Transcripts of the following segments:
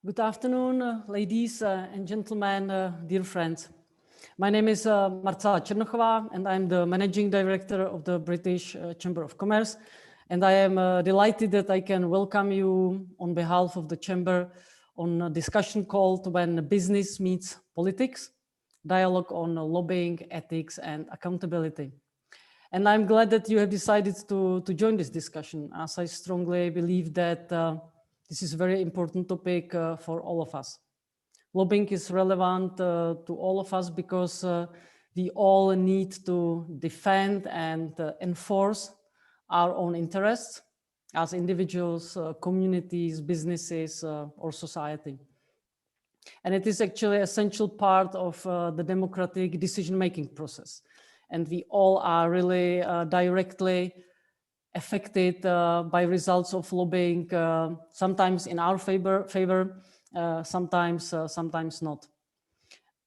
Good afternoon, ladies and gentlemen, dear friends. My name is Marcela Černochová, and I'm the Managing Director of the British Chamber of Commerce. And I am delighted that I can welcome you on behalf of the Chamber on a discussion called When Business Meets Politics, dialogue on lobbying, ethics, and accountability. And I'm glad that you have decided to join this discussion, as I strongly believe that this is a very important topic for all of us. Lobbying is relevant to all of us because we all need to defend and enforce our own interests as individuals, communities, businesses, or society. And it is actually an essential part of the democratic decision-making process. And we all are really directly affected by results of lobbying, sometimes in our favor, sometimes not.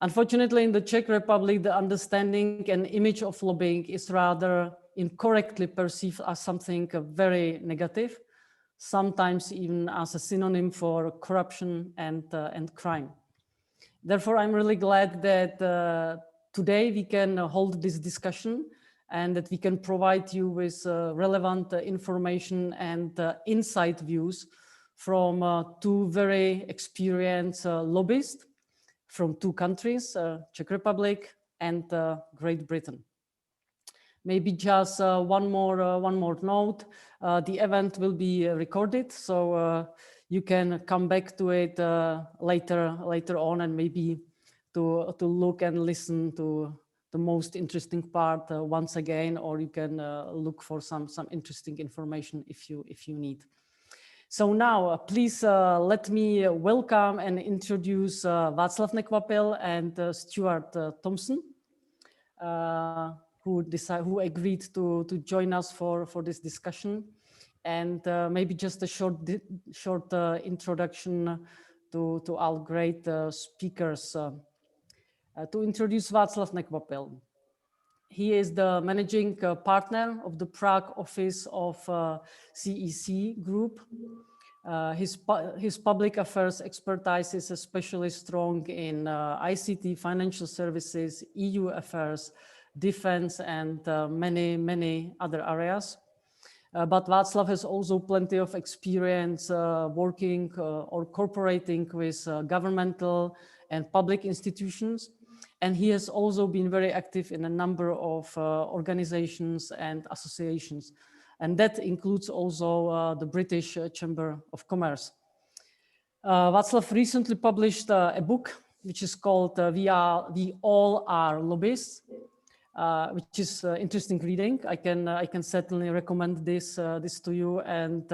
Unfortunately, in the Czech Republic, the understanding and image of lobbying is rather incorrectly perceived as something very negative, sometimes even as a synonym for corruption and crime. Therefore, I'm really glad that today we can hold this discussion and that we can provide you with relevant information and insight views from two very experienced lobbyists from two countries, Czech Republic and Great Britain. Maybe just one more note. The event will be recorded, so you can come back to it later on, and maybe to look and listen to the most interesting part once again, or you can look for some interesting information if you need. So now, please let me welcome and introduce Václav Nekvapil and Stuart Thomson, who agreed to join us for this discussion. And maybe just a short introduction to our great speakers. To introduce Václav Nekvapil. He is the managing partner of the Prague office of CEC Group. His public affairs expertise is especially strong in ICT, financial services, EU affairs, defense, and many other areas. But Václav has also plenty of experience working or cooperating with governmental and public institutions. And he has also been very active in a number of organizations and associations. And that includes also the British Chamber of Commerce. Václav recently published a book, which is called We All Are Lobbyists, which is interesting reading. I can certainly recommend this to you, and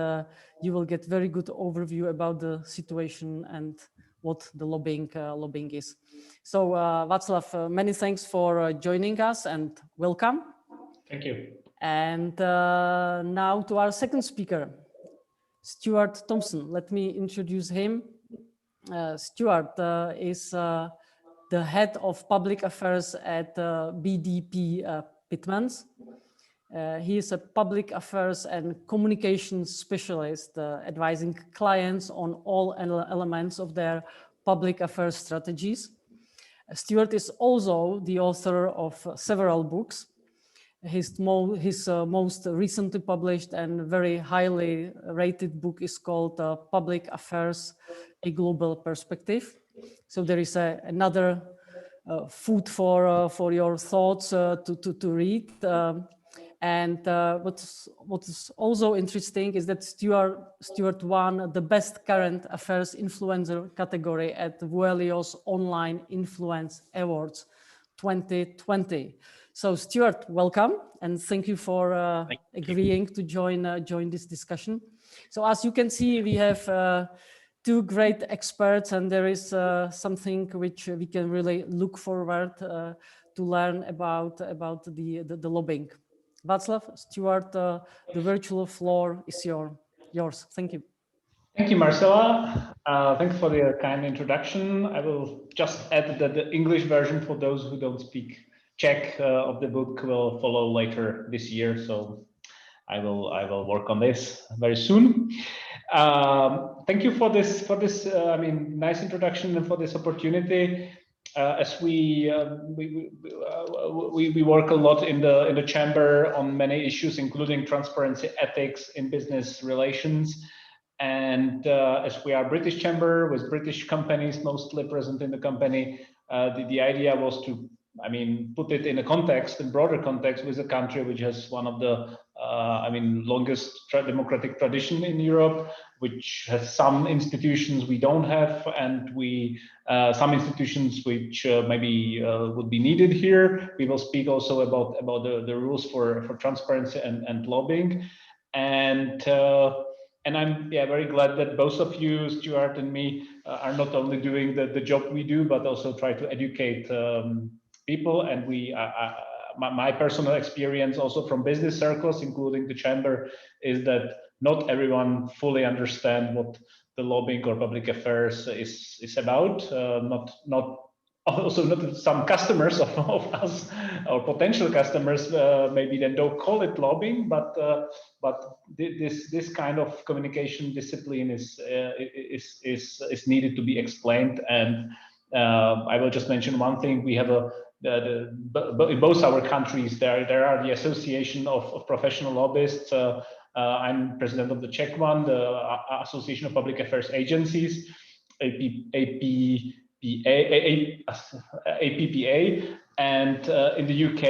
you will get very good overview about the situation and what the lobbying is. So Václav, many thanks for joining us and welcome. Thank you. And now to our second speaker, Stuart Thomson. Let me introduce him. Stuart is the head of public affairs at BDP Pitmans. He is a public affairs and communications specialist, advising clients on all elements of their public affairs strategies. Stuart is also the author of several books. His most recently published and very highly rated book is called Public Affairs, A Global Perspective. So there is another food for your thoughts to read. And what's also interesting is that Stuart won the Best Current Affairs Influencer category at Vuelio's Online Influence Awards 2020. So Stuart, welcome, and thank you for agreeing to join this discussion. So as you can see, we have two great experts, and there is something which we can really look forward to learn about the lobbying. Václav, Stuart, the virtual floor is yours. Thank you. Thank you, Marcela. Thanks for the kind introduction. I will just add that the English version for those who don't speak Czech of the book will follow later this year. So I will work on this very soon. Thank you for this. I mean, nice introduction and for this opportunity. As we work a lot in the chamber on many issues, including transparency, ethics in business relations, and as we are British chamber with British companies mostly present in the company, the idea was to, I mean, put it in a context, in broader context, with a country which has one of the, I mean, longest democratic tradition in Europe, which has some institutions we don't have, and some institutions which maybe would be needed here. We will speak also about the rules for transparency and lobbying, and I'm very glad that both of you, Stuart and me, are not only doing the job we do, but also try to educate people. And my personal experience also from business circles, including the chamber, is that not everyone fully understands what the lobbying or public affairs is about. Also not some customers of us or potential customers maybe they don't call it lobbying, but this kind of communication discipline is needed to be explained. And I will just mention one thing. We have in both our countries there are the Association of Professional Lobbyists. I'm president of the Czech one, the Association of Public Affairs Agencies, APPA, and in the UK,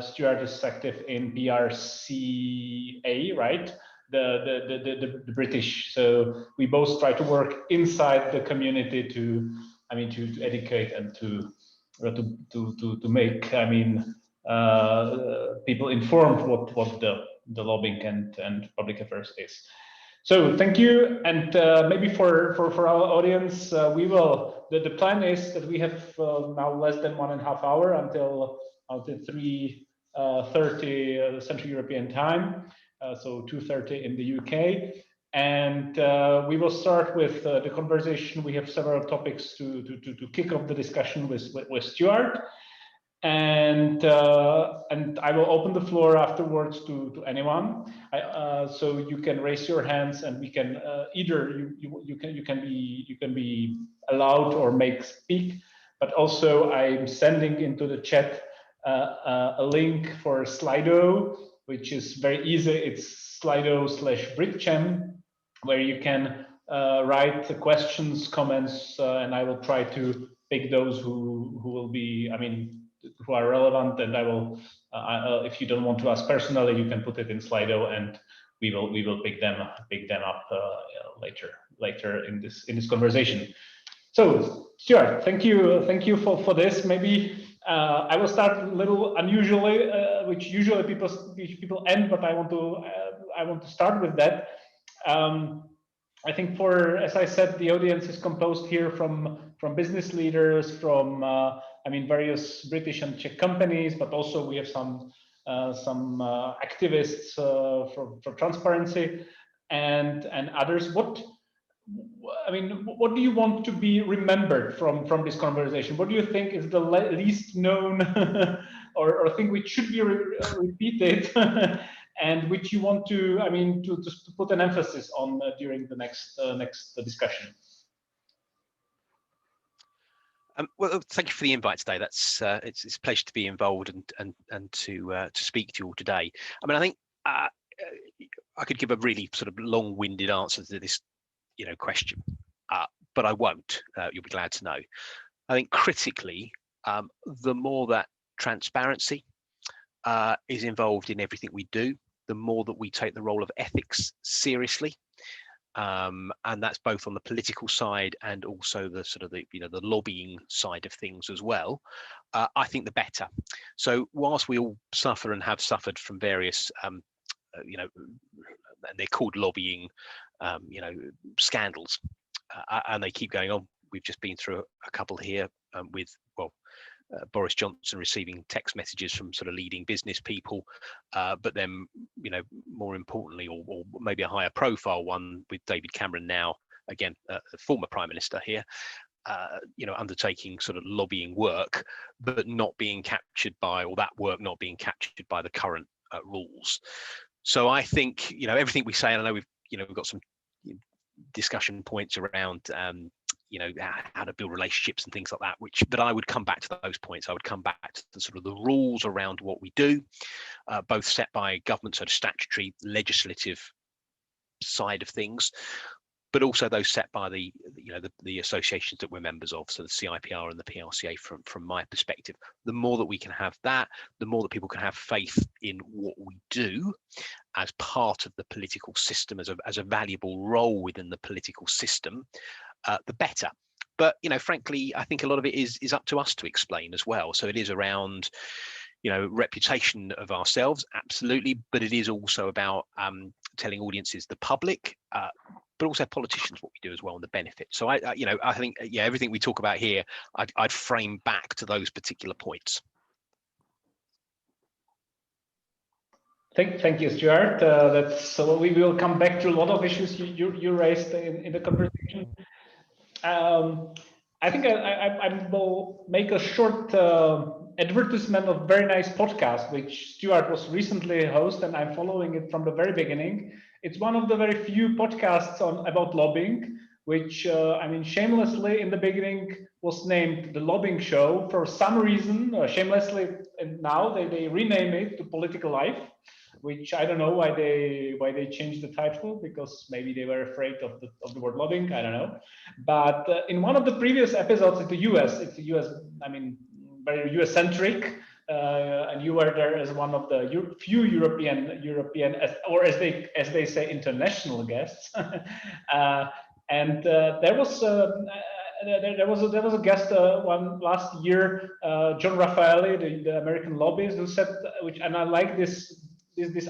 Stuart is active in BRCA, right? The British. So we both try to work inside the community to educate and to make, I mean, people informed what the lobbying and public affairs is. So thank you, and maybe for our audience, the plan is that we have now less than 1.5 hours until 3:30 Central European time, so 2:30 in the UK, and we will start with the conversation. We have several topics to kick off the discussion with Stuart. And I will open the floor afterwards to anyone. So you can raise your hands, and we can either you can be allowed or make speak. But also I'm sending into the chat a link for Slido, which is very easy. It's Slido/BritCham, where you can write the questions, comments, and I will try to pick those who will be, I mean, who are relevant, and I will, if you don't want to ask personally, you can put it in Slido, and we will pick them up later in this conversation. So Stuart, thank you for this. Maybe I will start a little unusually, which usually people end, but I want to start with that. I think as I said, the audience is composed here from business leaders, from I mean, various British and Czech companies, but also we have some activists for transparency and others. What do you want to be remembered from this conversation? What do you think is the least known or thing which should be repeated? And which you want to, I mean, to put an emphasis on during the next discussion. Well, thank you for the invite today. That's it's a pleasure to be involved and to speak to you all today. I mean, I think I could give a really sort of long-winded answer to this, question, but I won't. You'll be glad to know. I think critically, the more that transparency is involved in everything we do, the more that we take the role of ethics seriously, and that's both on the political side and also the sort of the lobbying side of things as well. I think the better. So whilst we all suffer and have suffered from various, and they're called lobbying, scandals, and they keep going on. We've just been through a couple here with Boris Johnson receiving text messages from sort of leading business people, but then, more importantly, or maybe a higher profile one with David Cameron now, again, the former Prime Minister here, undertaking sort of lobbying work, but not being captured by, or that work not being captured by the current rules. So I think, everything we say, and I know we've got some discussion points around how to build relationships and things like that, but I would come back to those points. I would come back to the sort of the rules around what we do, both set by government, sort of statutory, legislative side of things, but also those set by the associations that we're members of, so the CIPR and the PRCA. From my perspective, the more that we can have that, the more that people can have faith in what we do as part of the political system, as a valuable role within the political system, the better. But frankly, I think a lot of it is up to us to explain as well. So it is around reputation of ourselves, absolutely, but it is also about telling audiences, the public, but also politicians, what we do as well, and the benefit. So I think everything we talk about here, I'd frame back to those particular points. Thank you, Stuart. So we will come back to a lot of issues you raised in the conversation. I think I will make a short advertisement of very nice podcast, which Stuart was recently host, and I'm following it from the very beginning. It's one of the very few podcasts about lobbying, which shamelessly in the beginning was named The Lobbying Show for some reason, shamelessly, and now they rename it to Political Life, which I don't know why they changed the title, because maybe they were afraid of the word lobbying, I don't know. But in one of the previous episodes, it's a US, very US centric, and you were there as one of the few European, or as they say, international guests. And there was a guest one last year, John Raffaelli, the American lobbyist, who said, and I like this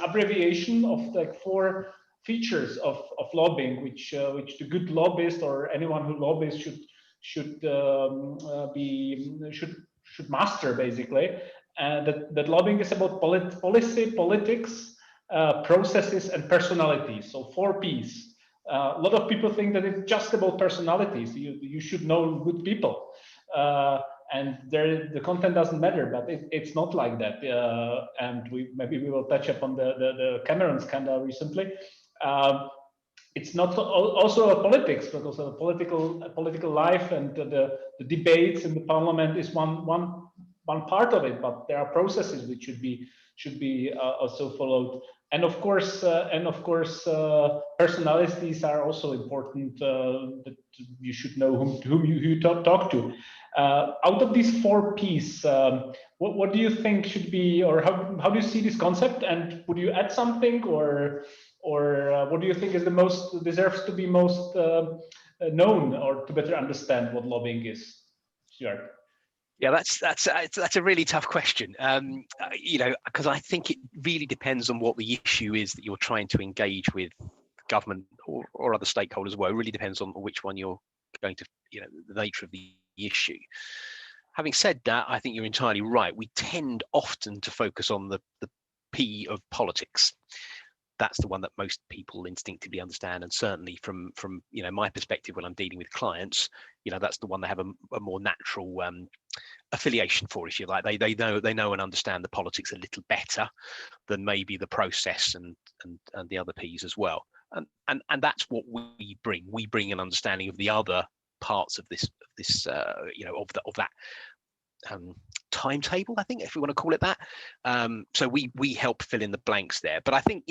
abbreviation of like 4 features of lobbying, which the good lobbyist or anyone who lobbies should master, basically. That lobbying is about policy, politics, processes, and personalities. So 4 Ps. A lot of people think that it's just about personalities. You should know good people. And the content doesn't matter, but it's not like that. And maybe we will touch upon the Cameron scandal recently. It's not also a politics, but also a political life, and the debates in the parliament is one part of it. But there are processes which should be also followed. And of course, personalities are also important. That you should know whom you talk to. Out of these 4 Ps, what do you think should be, or how do you see this concept? And would you add something, or what do you think is deserves to be most known, or to better understand what lobbying is? Stuart. Yeah, that's a really tough question, because I think it really depends on what the issue is that you're trying to engage with government or other stakeholders. Well, it really depends on which one you're going to, the nature of the issue. Having said that, I think you're entirely right. We tend often to focus on the P of politics. That's the one that most people instinctively understand, and certainly from my perspective, when I'm dealing with clients, that's the one they have a more natural affiliation for, if you like. They know and understand the politics a little better than maybe the process and the other P's as well. And that's what we bring. We bring an understanding of the other parts of this of that timetable, I think, if we want to call it that. So we help fill in the blanks there. But I think,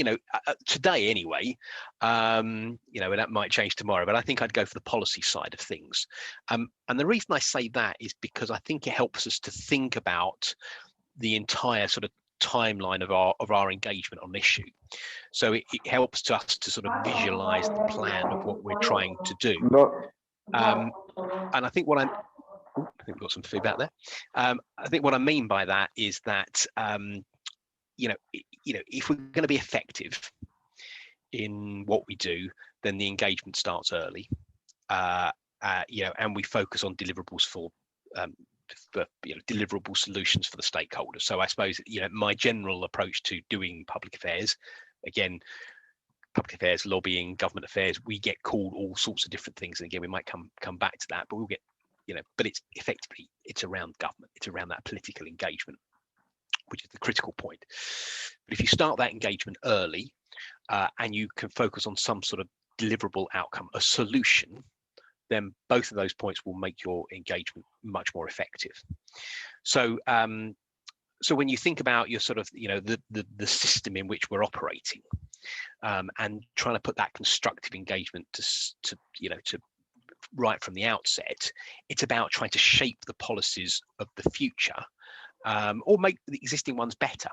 today anyway, and that might change tomorrow, but I think I'd go for the policy side of things. And the reason I say that is because I think it helps us to think about the entire sort of timeline of our engagement on an issue. So it helps us to sort of visualize the plan of what we're trying to do. And I think I think we've got some feedback there. I think what I mean by that is that, if we're going to be effective in what we do, then the engagement starts early, and we focus on deliverables for deliverable solutions for the stakeholders. So I suppose, my general approach to doing public affairs, again, public affairs, lobbying, government affairs, we get called all sorts of different things. And again, we might come back to that, but we'll get, but it's effectively, it's around government. It's around that political engagement, which is the critical point. But if you start that engagement early, and you can focus on some sort of deliverable outcome, a solution, then both of those points will make your engagement much more effective. So so when you think about your sort of, you know, the system in which we're operating, and trying to put that constructive engagement to you know, to right from the outset, it's about trying to shape the policies of the future, or make the existing ones better.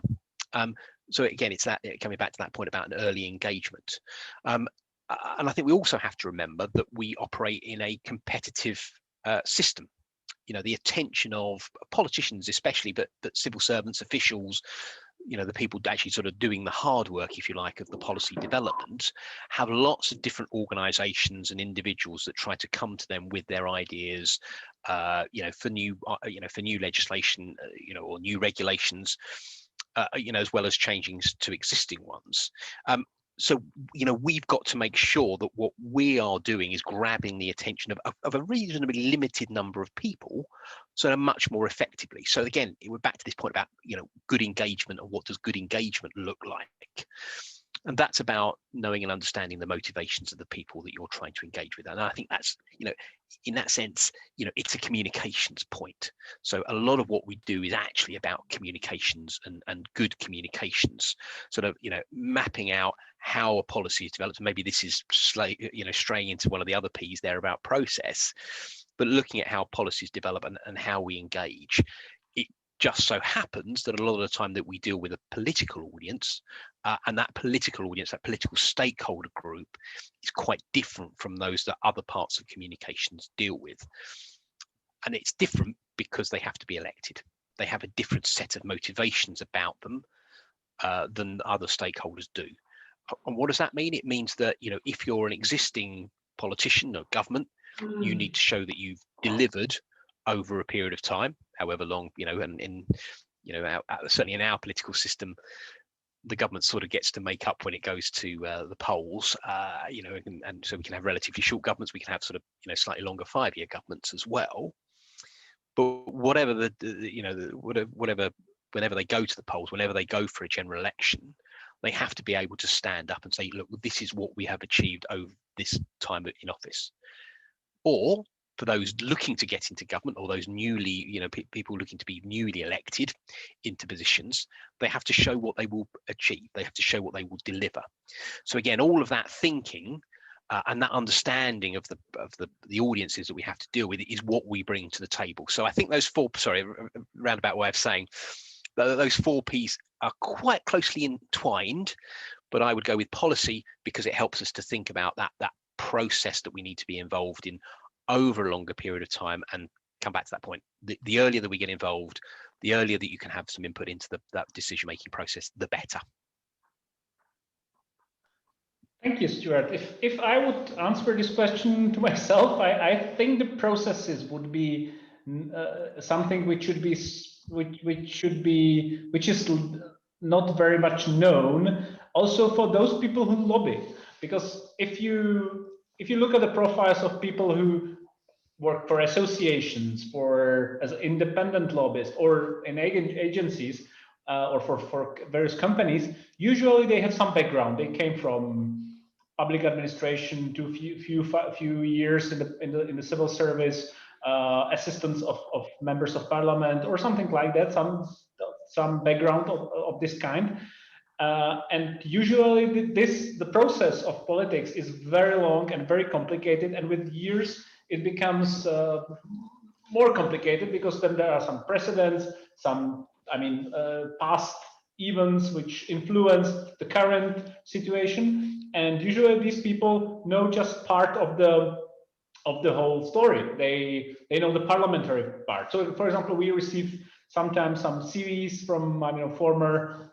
So again, it's that, coming back to that point about an early engagement. And I think we also have to remember that we operate in a competitive system. You know, the attention of politicians especially, but civil servants, officials, you know, the people actually sort of doing the hard work, if you like, of the policy development, have lots of different organizations and individuals that try to come to them with their ideas, you know, for new legislation, you know, or new regulations, you know, as well as changing to existing ones. So, you know, we've got to make sure that what we are doing is grabbing the attention of a reasonably limited number of people, so much more effectively. So again, we're back to this point about, you know, good engagement, and what does good engagement look like? And that's about knowing and understanding the motivations of the people that you're trying to engage with. And I think that's, you know, in that sense, you know, it's a communications point. So a lot of what we do is actually about communications and good communications, sort of, you know, mapping out how a policy is developed. Maybe this is, you know, straying into one of the other P's there about process, but looking at how policies develop and how we engage. It just so happens that a lot of the time that we deal with a political audience, and that political audience, that political stakeholder group, is quite different from those that other parts of communications deal with. And it's different because they have to be elected. They have a different set of motivations about them than other stakeholders do. And what does that mean? It means that, you know, if you're an existing politician or government, you need to show that you've delivered over a period of time, however long, you know, and in, you know, certainly in our political system, the government sort of gets to make up when it goes to the polls, you know, and so we can have relatively short governments, we can have sort of, you know, slightly longer 5-year governments as well. But whatever you know, whatever, whenever they go to the polls, whenever they go for a general election, they have to be able to stand up and say, look, this is what we have achieved over this time in office. Or for those looking to get into government, or those newly, you know, people looking to be newly elected into positions, they have to show what they will achieve. They have to show what they will deliver. So again, all of that thinking and that understanding of the audiences that we have to deal with is what we bring to the table. So I think those four, sorry, a roundabout way of saying, those 4 P's are quite closely entwined, but I would go with policy because it helps us to think about that process that we need to be involved in over a longer period of time, and come back to that point. The earlier that we get involved, the earlier that you can have some input into that decision-making process, the better. Thank you, Stuart. If I would answer this question to myself, I think the processes would be something which is not very much known, also for those people who lobby. Because if you look at the profiles of people who work for associations, as independent lobbyists, or in agencies, or for various companies, usually they have some background. They came from public administration to few years in the civil service, assistance of members of parliament, or something like that. Some background of this kind. And usually the process of politics is very long and very complicated, and with years it becomes more complicated, because then there are some precedents, past events which influence the current situation, and usually these people know just part of the whole story. They know the parliamentary part. So, for example, we receive sometimes some CVs from former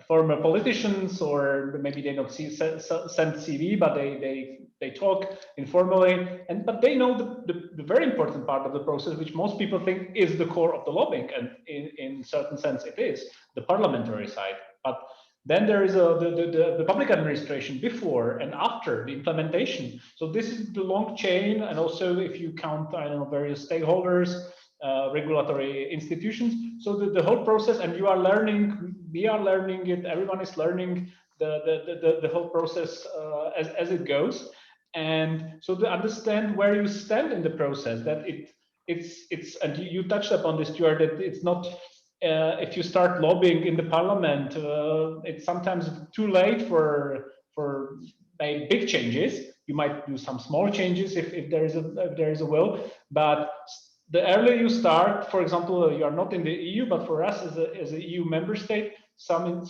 politicians, or maybe they don't send CV, but they talk informally, but they know the very important part of the process, which most people think is the core of the lobbying, and in certain sense it is the parliamentary side. But then there is the public administration before and after the implementation. So this is the long chain, and also if you count, I don't know, various stakeholders, regulatory institutions. So the whole process, and we are learning it, everyone is learning the whole process as it goes. And so to understand where you stand in the process, that it's and you touched upon this, Stuart, that it's not if you start lobbying in the parliament, it's sometimes too late for make big changes. You might do some small changes if there is a will, but the earlier you start, for example, you are not in the EU, but for us as a EU member state, and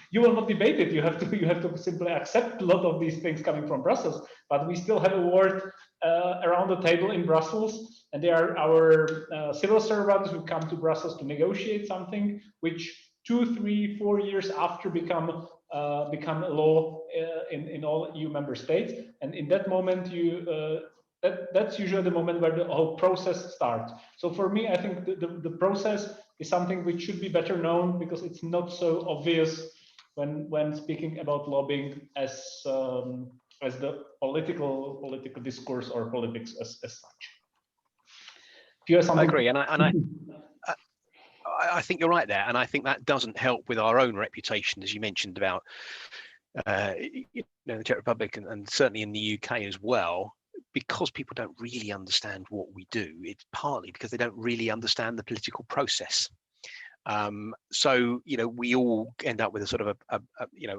you will not debate it. You have to simply accept a lot of these things coming from Brussels. But we still have a word around the table in Brussels, and they are our civil servants who come to Brussels to negotiate something, which 2, 3, 4 years after become a law in all EU member states. And in that moment, that's usually the moment where the whole process starts. So for me, I think the process is something which should be better known, because it's not so obvious when speaking about lobbying as the political discourse or politics as such. Do you have something? I agree, and I think you're right there, and I think that doesn't help with our own reputation, as you mentioned about the Czech Republic and certainly in the UK as well. Because people don't really understand what we do, it's partly because they don't really understand the political process. So, we all end up with a sort of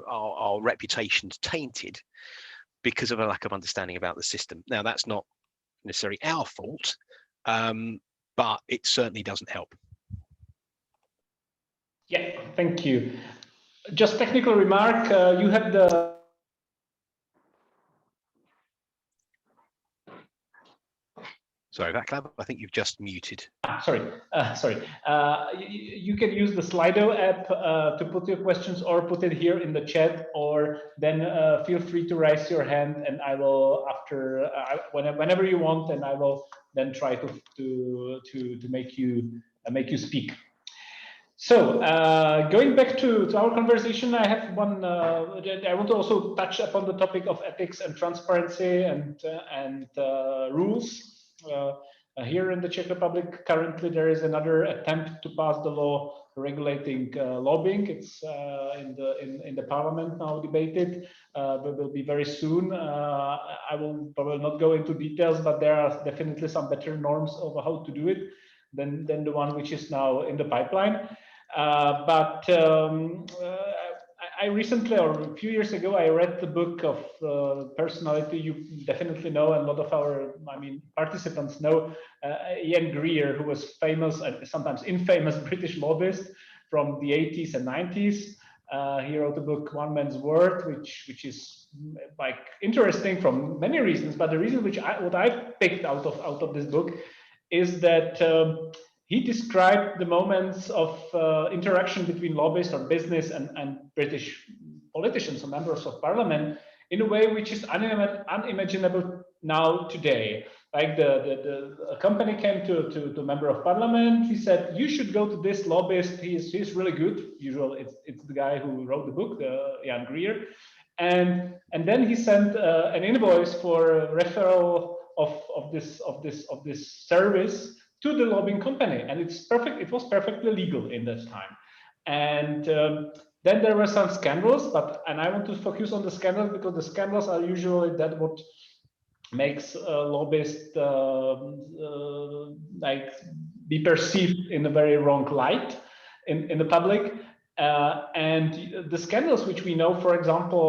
our reputation's tainted because of a lack of understanding about the system. Now, that's not necessarily our fault, but it certainly doesn't help. Yeah, thank you. Just technical remark, you have the Sorry, Václav, I think you've just muted. Sorry. You can use the Slido app to put your questions, or put it here in the chat, or then feel free to raise your hand, and I will whenever you want, and I will then try to make you speak. So going back to our conversation, I have one. I want to also touch upon the topic of ethics and transparency and rules. Here in the Czech Republic, currently there is another attempt to pass the law regulating lobbying. It's in the parliament now debated, but will be very soon. I will probably not go into details, but there are definitely some better norms of how to do it than the one which is now in the pipeline. I recently, or a few years ago, I read the book of personality you definitely know, and a lot of our, participants know, Ian Greer, who was famous and sometimes infamous British lobbyist from the 80s and 90s. He wrote the book One Man's Word, which is interesting from many reasons. But the reason what I've picked out of this book is that he described the moments of interaction between lobbyists or business and British politicians or members of parliament in a way which is unimaginable now today. Like a company came to a member of parliament. He said, "You should go to this lobbyist. He's really good." Usually, it's the guy who wrote the book, Jan Greer, and then he sent an invoice for referral of this service to the lobbying company, and it was perfectly legal in that time. And then there were some scandals, and I want to focus on the scandals because the scandals are usually that what makes lobbyists be perceived in a very wrong light in the public. And the scandals which we know, for example,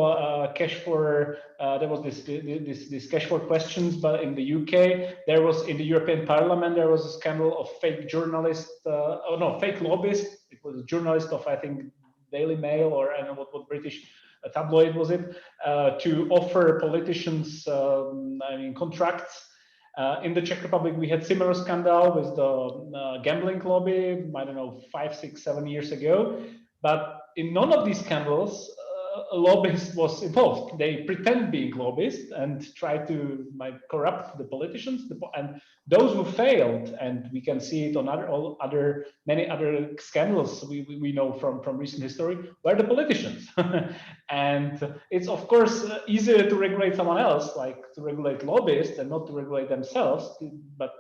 cash for there was this cash for questions, but in the UK, there was in the European Parliament there was a scandal of fake journalists, fake lobbyists. It was a journalist of, I think, Daily Mail, or I don't know what British tabloid was it, to offer politicians contracts. In the Czech Republic, we had similar scandal with the gambling lobby, I don't know, 5, 6, 7 years ago. But in none of these scandals, a lobbyist was involved. They pretend being lobbyists and try to corrupt the politicians. And those who failed, and we can see it on many other scandals we know from recent history, were the politicians. And it's of course easier to regulate someone else, like to regulate lobbyists, and not to regulate themselves. But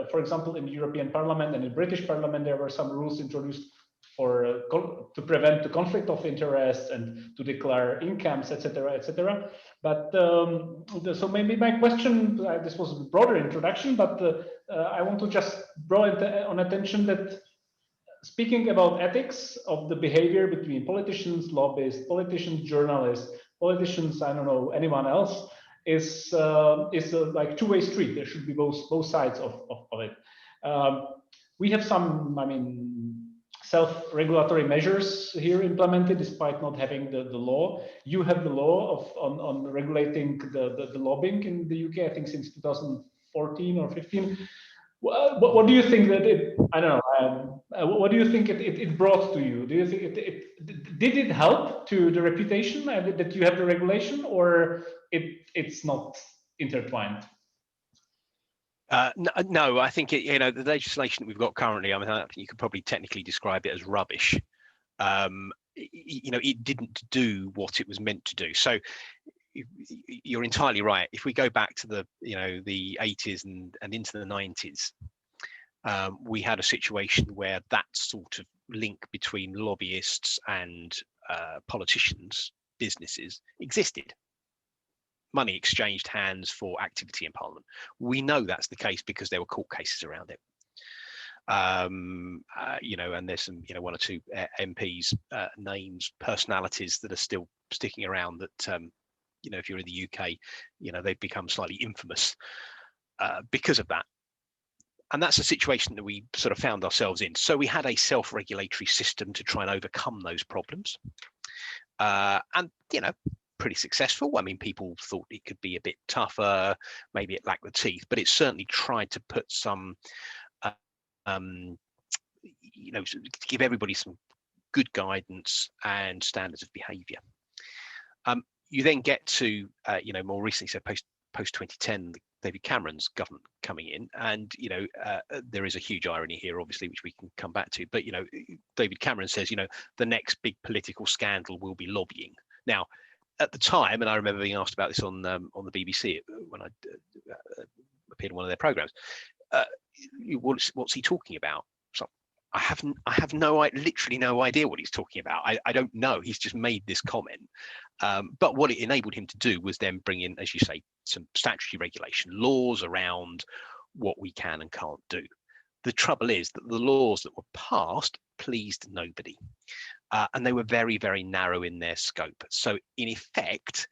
for example, in the European Parliament and in the British Parliament, there were some rules introduced to prevent the conflict of interest and to declare incomes, etc., etc. But so maybe my question, this was a broader introduction, but I want to just draw on attention that speaking about ethics of the behavior between politicians, lobbyists, politicians, journalists, politicians, I don't know, anyone else, is like two-way street. There should be both sides of it. We have some, I mean, self-regulatory measures here implemented, despite not having the law. You have the law on regulating the lobbying in the UK, I think since 2014 or 15. What do you think that it? I don't know. What do you think it brought to you? Do you think did it help to the reputation that you have the regulation, or it's not intertwined? No, I think the legislation that we've got currently, I mean, I think you could probably technically describe it as rubbish. It didn't do what it was meant to do. So you're entirely right. If we go back to the 80s and into the 90s, we had a situation where that sort of link between lobbyists and politicians, businesses, existed. Money exchanged hands for activity in Parliament. We know that's the case because there were court cases around it. And there's some, one or two MPs, names, personalities that are still sticking around that, if you're in the UK, they've become slightly infamous because of that. And that's a situation that we sort of found ourselves in. So we had a self-regulatory system to try and overcome those problems. And, pretty successful. I mean, people thought it could be a bit tougher, maybe it lacked the teeth, but it certainly tried to put some, to give everybody some good guidance and standards of behaviour. You then get to, more recently, so post 2010, David Cameron's government coming in, and there is a huge irony here, obviously, which we can come back to. But David Cameron says, the next big political scandal will be lobbying. Now, at the time, and I remember being asked about this on the BBC when I appeared in one of their programs, what's he talking about? So I have literally no idea what he's talking about. I don't know. He's just made this comment. But what it enabled him to do was then bring in, as you say, some statutory regulation, laws around what we can and can't do. The trouble is that the laws that were passed pleased nobody. And they were very, very narrow in their scope. So in effect,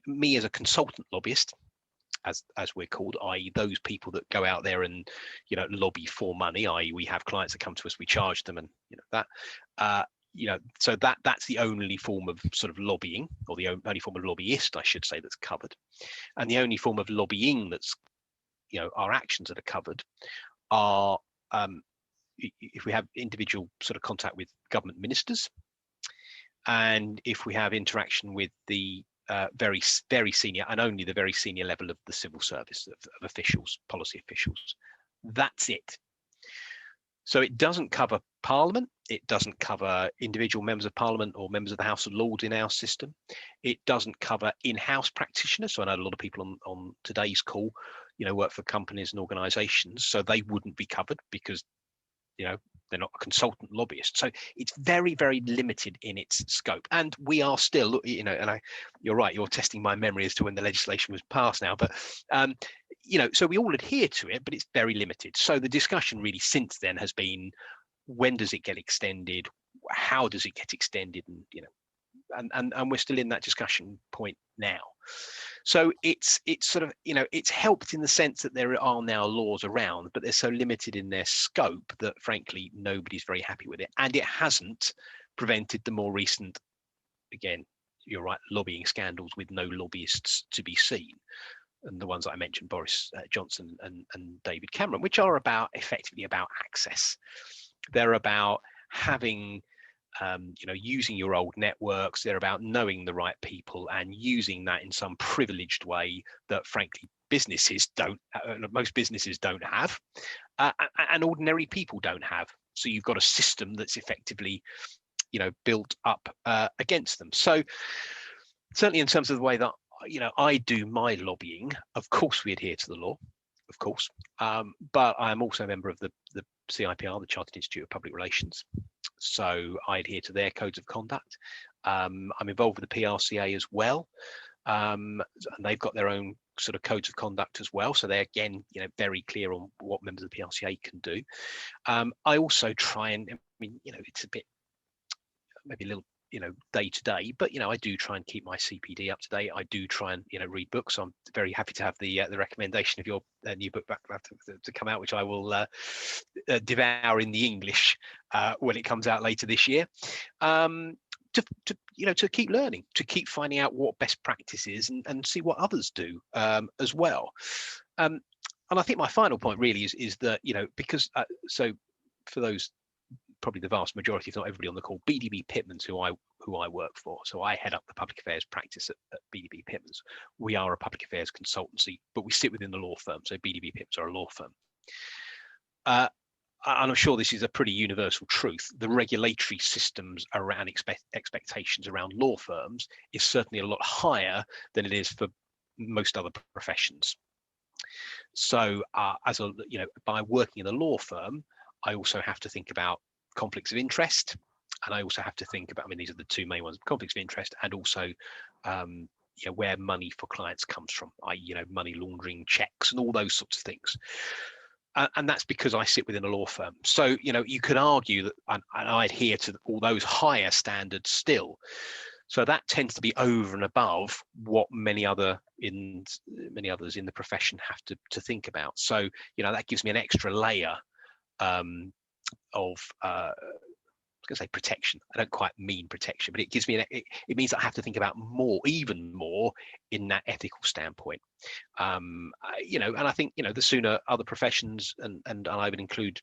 me as a consultant lobbyist, as we're called, i.e. those people that go out there and lobby for money, i.e. we have clients that come to us, we charge them, and so that's the only form of sort of lobbying, or the only form of lobbyist, I should say, that's covered. And the only form of lobbying that's our actions that are covered are if we have individual sort of contact with government ministers, and if we have interaction with the very, very senior, and only the very senior level of the civil service of officials, policy officials. That's it. So it doesn't cover Parliament. It doesn't cover individual members of Parliament or members of the House of Lords in our system. It doesn't cover in-house practitioners. So I know a lot of people on today's call, work for companies and organisations, so they wouldn't be covered because they're not a consultant lobbyist. So it's very, very limited in its scope. And we are still, you're right, you're testing my memory as to when the legislation was passed now, but, so we all adhere to it, but it's very limited. So the discussion really since then has been, when does it get extended? How does it get extended? And, and we're still in that discussion point now. So it's sort of, it's helped in the sense that there are now laws around, but they're so limited in their scope that frankly, nobody's very happy with it. And it hasn't prevented the more recent, again, you're right, lobbying scandals with no lobbyists to be seen. And the ones that I mentioned, Boris Johnson and David Cameron, which are effectively about access. They're about having using your old networks. They're about knowing the right people and using that in some privileged way that frankly businesses don't, most businesses don't have, and ordinary people don't have. So you've got a system that's effectively built up against them. So certainly in terms of the way that I do my lobbying, of course we adhere to the law. of course, but I'm also a member of the CIPR, the Chartered Institute of Public Relations. So I adhere to their codes of conduct. I'm involved with the PRCA as well, and they've got their own sort of codes of conduct as well. So they're, again, very clear on what members of the PRCA can do. I also try and, it's a bit, maybe a little, day to day, but I do try and keep my CPD up to date. I do try and read books. I'm very happy to have the recommendation of your new book to come out, which I will devour in the English when it comes out later this year. To keep learning, to keep finding out what best practice is, and see what others do as well. And I think my final point really is that because so for those, probably the vast majority, if not everybody on the call, BDB Pitmans, who I work for. So I head up the public affairs practice at BDB Pitmans. We are a public affairs consultancy, but we sit within the law firm. So BDB Pitmans are a law firm. And I'm sure this is a pretty universal truth. The regulatory systems around expectations around law firms is certainly a lot higher than it is for most other professions. So by working in a law firm, I also have to think about conflicts of interest, and I also have to think about, these are the two main ones: conflicts of interest, and also where money for clients comes from, money laundering checks and all those sorts of things. And that's because I sit within a law firm. So you could argue that I adhere to all those higher standards still. So that tends to be over and above what many others in the profession have to think about. So that gives me an extra layer of I was going to say protection. I don't quite mean protection, but it gives me it means that I have to think about even more in that ethical standpoint. And I think the sooner other professions, and I would include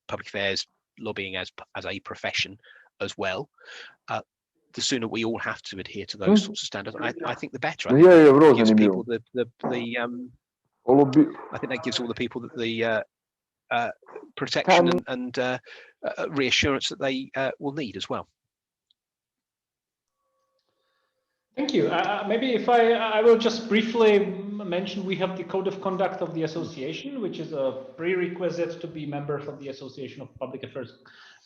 public affairs, lobbying as a profession as well, the sooner we all have to adhere to those sorts of standards, I think the better. I think that gives people I think that gives all the people the protection and reassurance that they will need as well. Thank you. Maybe if I will just briefly mention, we have the code of conduct of the association, which is a prerequisite to be members of the Association of Public Affairs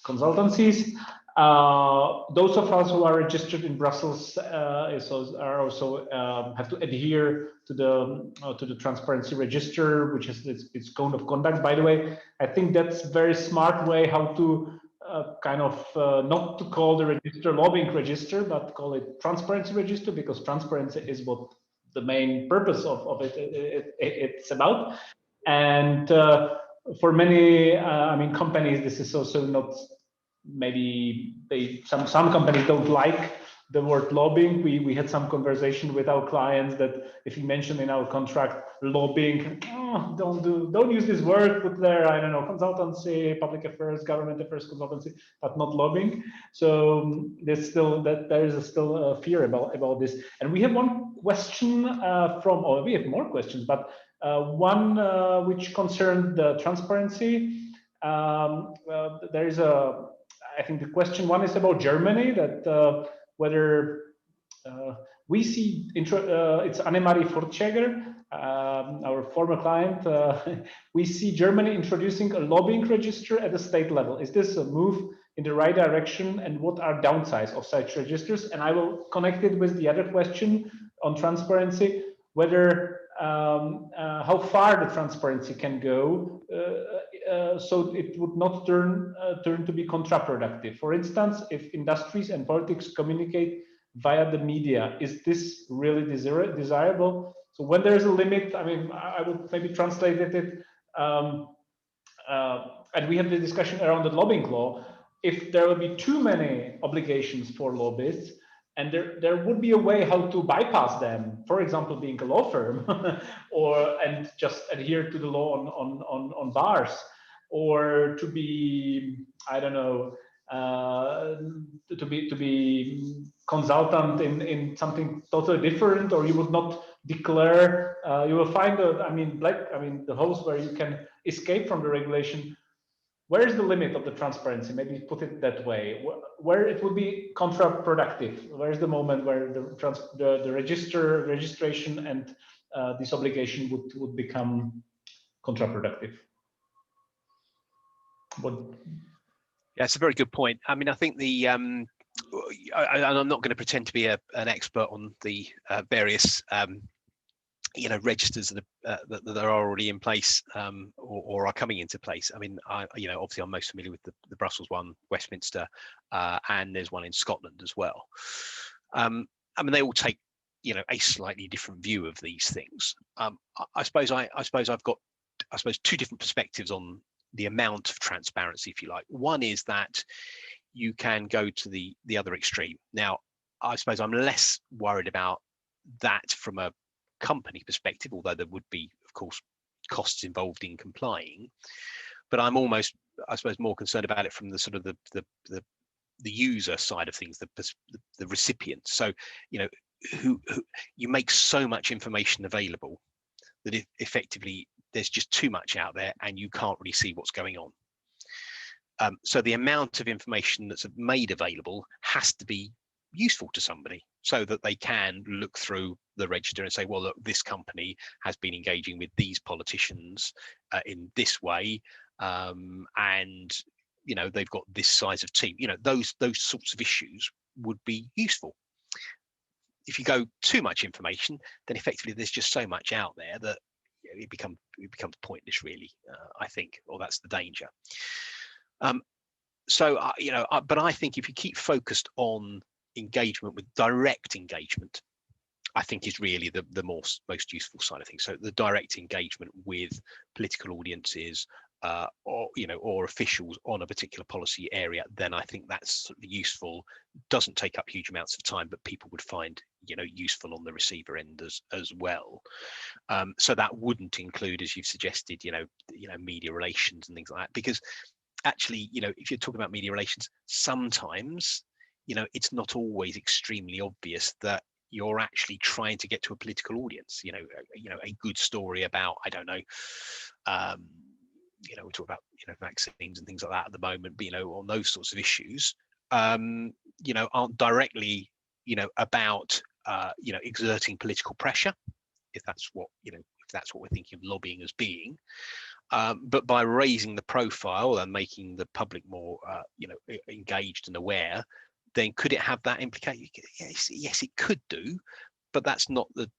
Consultancies. Those of us who are registered in Brussels are also have to adhere to the transparency register, which is its code of conduct. By the way, I think that's a very smart way how to not to call the register lobbying register, but call it transparency register, because transparency is what the main purpose of it's about. And for many companies, this is also not, maybe some companies don't like the word lobbying. We had some conversation with our clients that if you mention in our contract lobbying, don't use this word, put there, I don't know, consultancy, public affairs, government affairs consultancy, but not lobbying. So there's still there is still a fear about this. And we have one question we have more questions, but one which concerned the transparency. There is I think the question one is about Germany, that whether we see, it's Annemarie Fortschäger, our former client, we see Germany introducing a lobbying register at the state level. Is this a move in the right direction, and what are downsides of such registers? And I will connect it with the other question on transparency, whether how far the transparency can go, so it would not turn to be counterproductive. For instance, if industries and politics communicate via the media, is this really desirable? So when there is a limit, I would maybe translate it, and we have the discussion around the lobbying law. If there will be too many obligations for lobbyists, and there would be a way how to bypass them, for example, being a law firm, and just adhere to the law on bars, or to be, I don't know, to be consultant in something totally different, or you would not declare. You will find the holes where you can escape from the regulation. Where is the limit of the transparency? Maybe put it that way. Where it would be counterproductive? Where is the moment where the registration and this obligation would become counterproductive. Yeah, it's a very good point. I mean, I think I'm not going to pretend to be an expert on the various registers that are already in place or are coming into place. I mean, obviously I'm most familiar with the Brussels one, Westminster, and there's one in Scotland as well. I mean, they all take a slightly different view of these things. I suppose I've got two different perspectives on the amount of transparency, if you like. One is that you can go to the other extreme. Now, I suppose I'm less worried about that from a company perspective, although there would be, of course, costs involved in complying. But I'm almost, I suppose, more concerned about it from the sort of the user side of things, the recipient. So, who you make so much information available that effectively there's just too much out there and you can't really see what's going on. So the amount of information that's made available has to be useful to somebody so that they can look through the register and say, well, look, this company has been engaging with these politicians in this way, and they've got this size of team. Those sorts of issues would be useful. If you go too much information, then effectively there's just so much out there that it becomes pointless, really. I think, or that's the danger. But I think if you keep focused on engagement with direct engagement, I think is really the most useful side of things. So the direct engagement with political audiences or officials on a particular policy area, then I think that's useful. Doesn't take up huge amounts of time, but people would find useful on the receiver end as well. So that wouldn't include, as you've suggested, media relations and things like that, because actually, if you're talking about media relations, sometimes it's not always extremely obvious that you're actually trying to get to a political audience. A good story about, I don't know, we talk about vaccines and things like that at the moment, but on those sorts of issues, aren't directly about exerting political pressure, if that's what we're thinking of lobbying as being, but by raising the profile and making the public more engaged and aware, then could it have that implication? Yes, it could do, but that's not the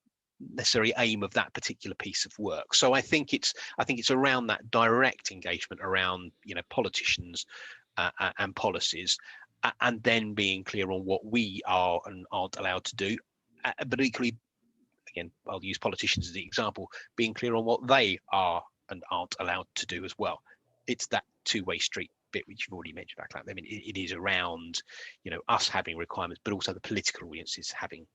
necessary aim of that particular piece of work. So I think it's around that direct engagement around politicians and policies, and then being clear on what we are and aren't allowed to do, but equally, again, I'll use politicians as the example, being clear on what they are and aren't allowed to do as well. It's that two-way street bit which you've already mentioned, Václav. I mean, it is around us having requirements, but also the political audiences having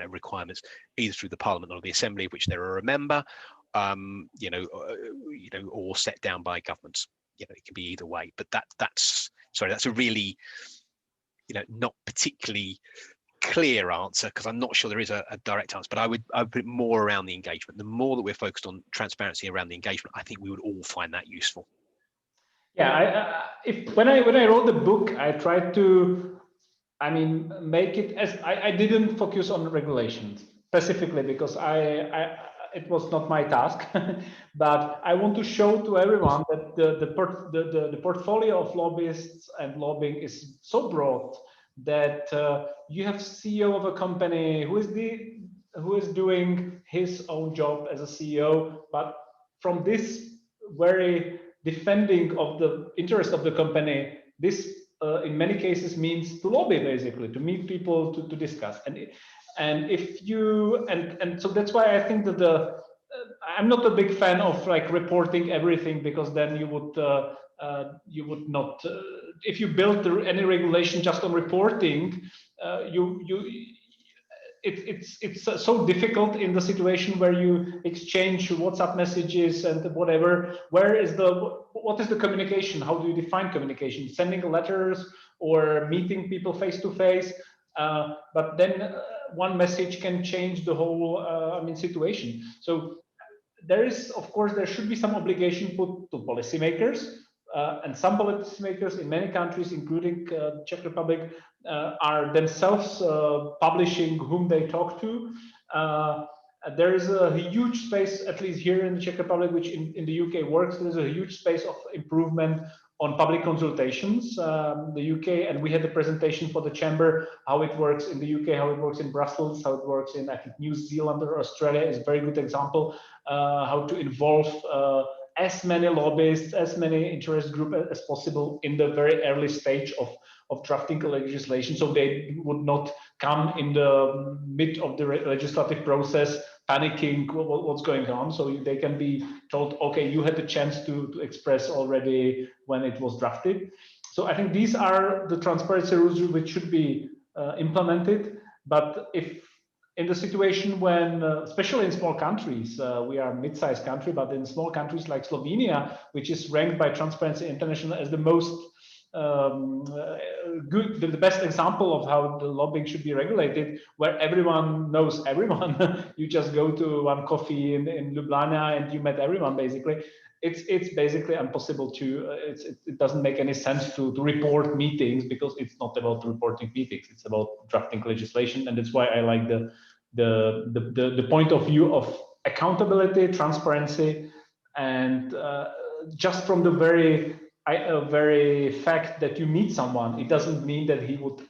requirements, either through the Parliament or the Assembly, of which they are a member, or set down by governments. It can be either way. But that's a really not particularly clear answer, because I'm not sure there is a direct answer, but I would put it more around the engagement. The more that we're focused on transparency around the engagement, I think we would all find that useful. Yeah, when I wrote the book, I tried to, make it as I didn't focus on regulations specifically, because it was not my task, but I want to show to everyone that the portfolio of lobbyists and lobbying is so broad that you have CEO of a company who is doing his own job as a CEO, but from this very defending of the interest of the company, this in many cases means to lobby, basically, to meet people, to discuss. And if you and so that's why I think that I'm not a big fan of reporting everything, because then you would not if you build any regulation just on reporting, it's so difficult in the situation where you exchange WhatsApp messages and whatever. What is the communication? How do you define communication? Sending letters or meeting people face to face? But then one message can change the whole situation. So there should be some obligation put to policymakers. And some policymakers in many countries, including Czech Republic, are themselves publishing whom they talk to. There is a huge space, at least here in the Czech Republic, which in the UK works. There's a huge space of improvement on public consultations. The UK, and we had the presentation for the chamber, how it works in the UK, how it works in Brussels, how it works in, I think, New Zealand or Australia is a very good example, how to involve as many lobbyists, as many interest groups as possible in the very early stage of drafting legislation, so they would not come in the mid of the legislative process panicking what's going on. So they can be told, okay, you had the chance to express already when it was drafted. So I think these are the transparency rules which should be implemented. But if in the situation when, especially in small countries, we are a mid-sized country, but in small countries like Slovenia, which is ranked by Transparency International as the most good, the best example of how the lobbying should be regulated, where everyone knows everyone. You just go to one coffee in Ljubljana and you met everyone basically. It's basically impossible to. It doesn't make any sense to report meetings, because it's not about reporting meetings. It's about drafting legislation, and that's why I like the point of view of accountability, transparency, and just from the very fact that you meet someone, it doesn't mean that he would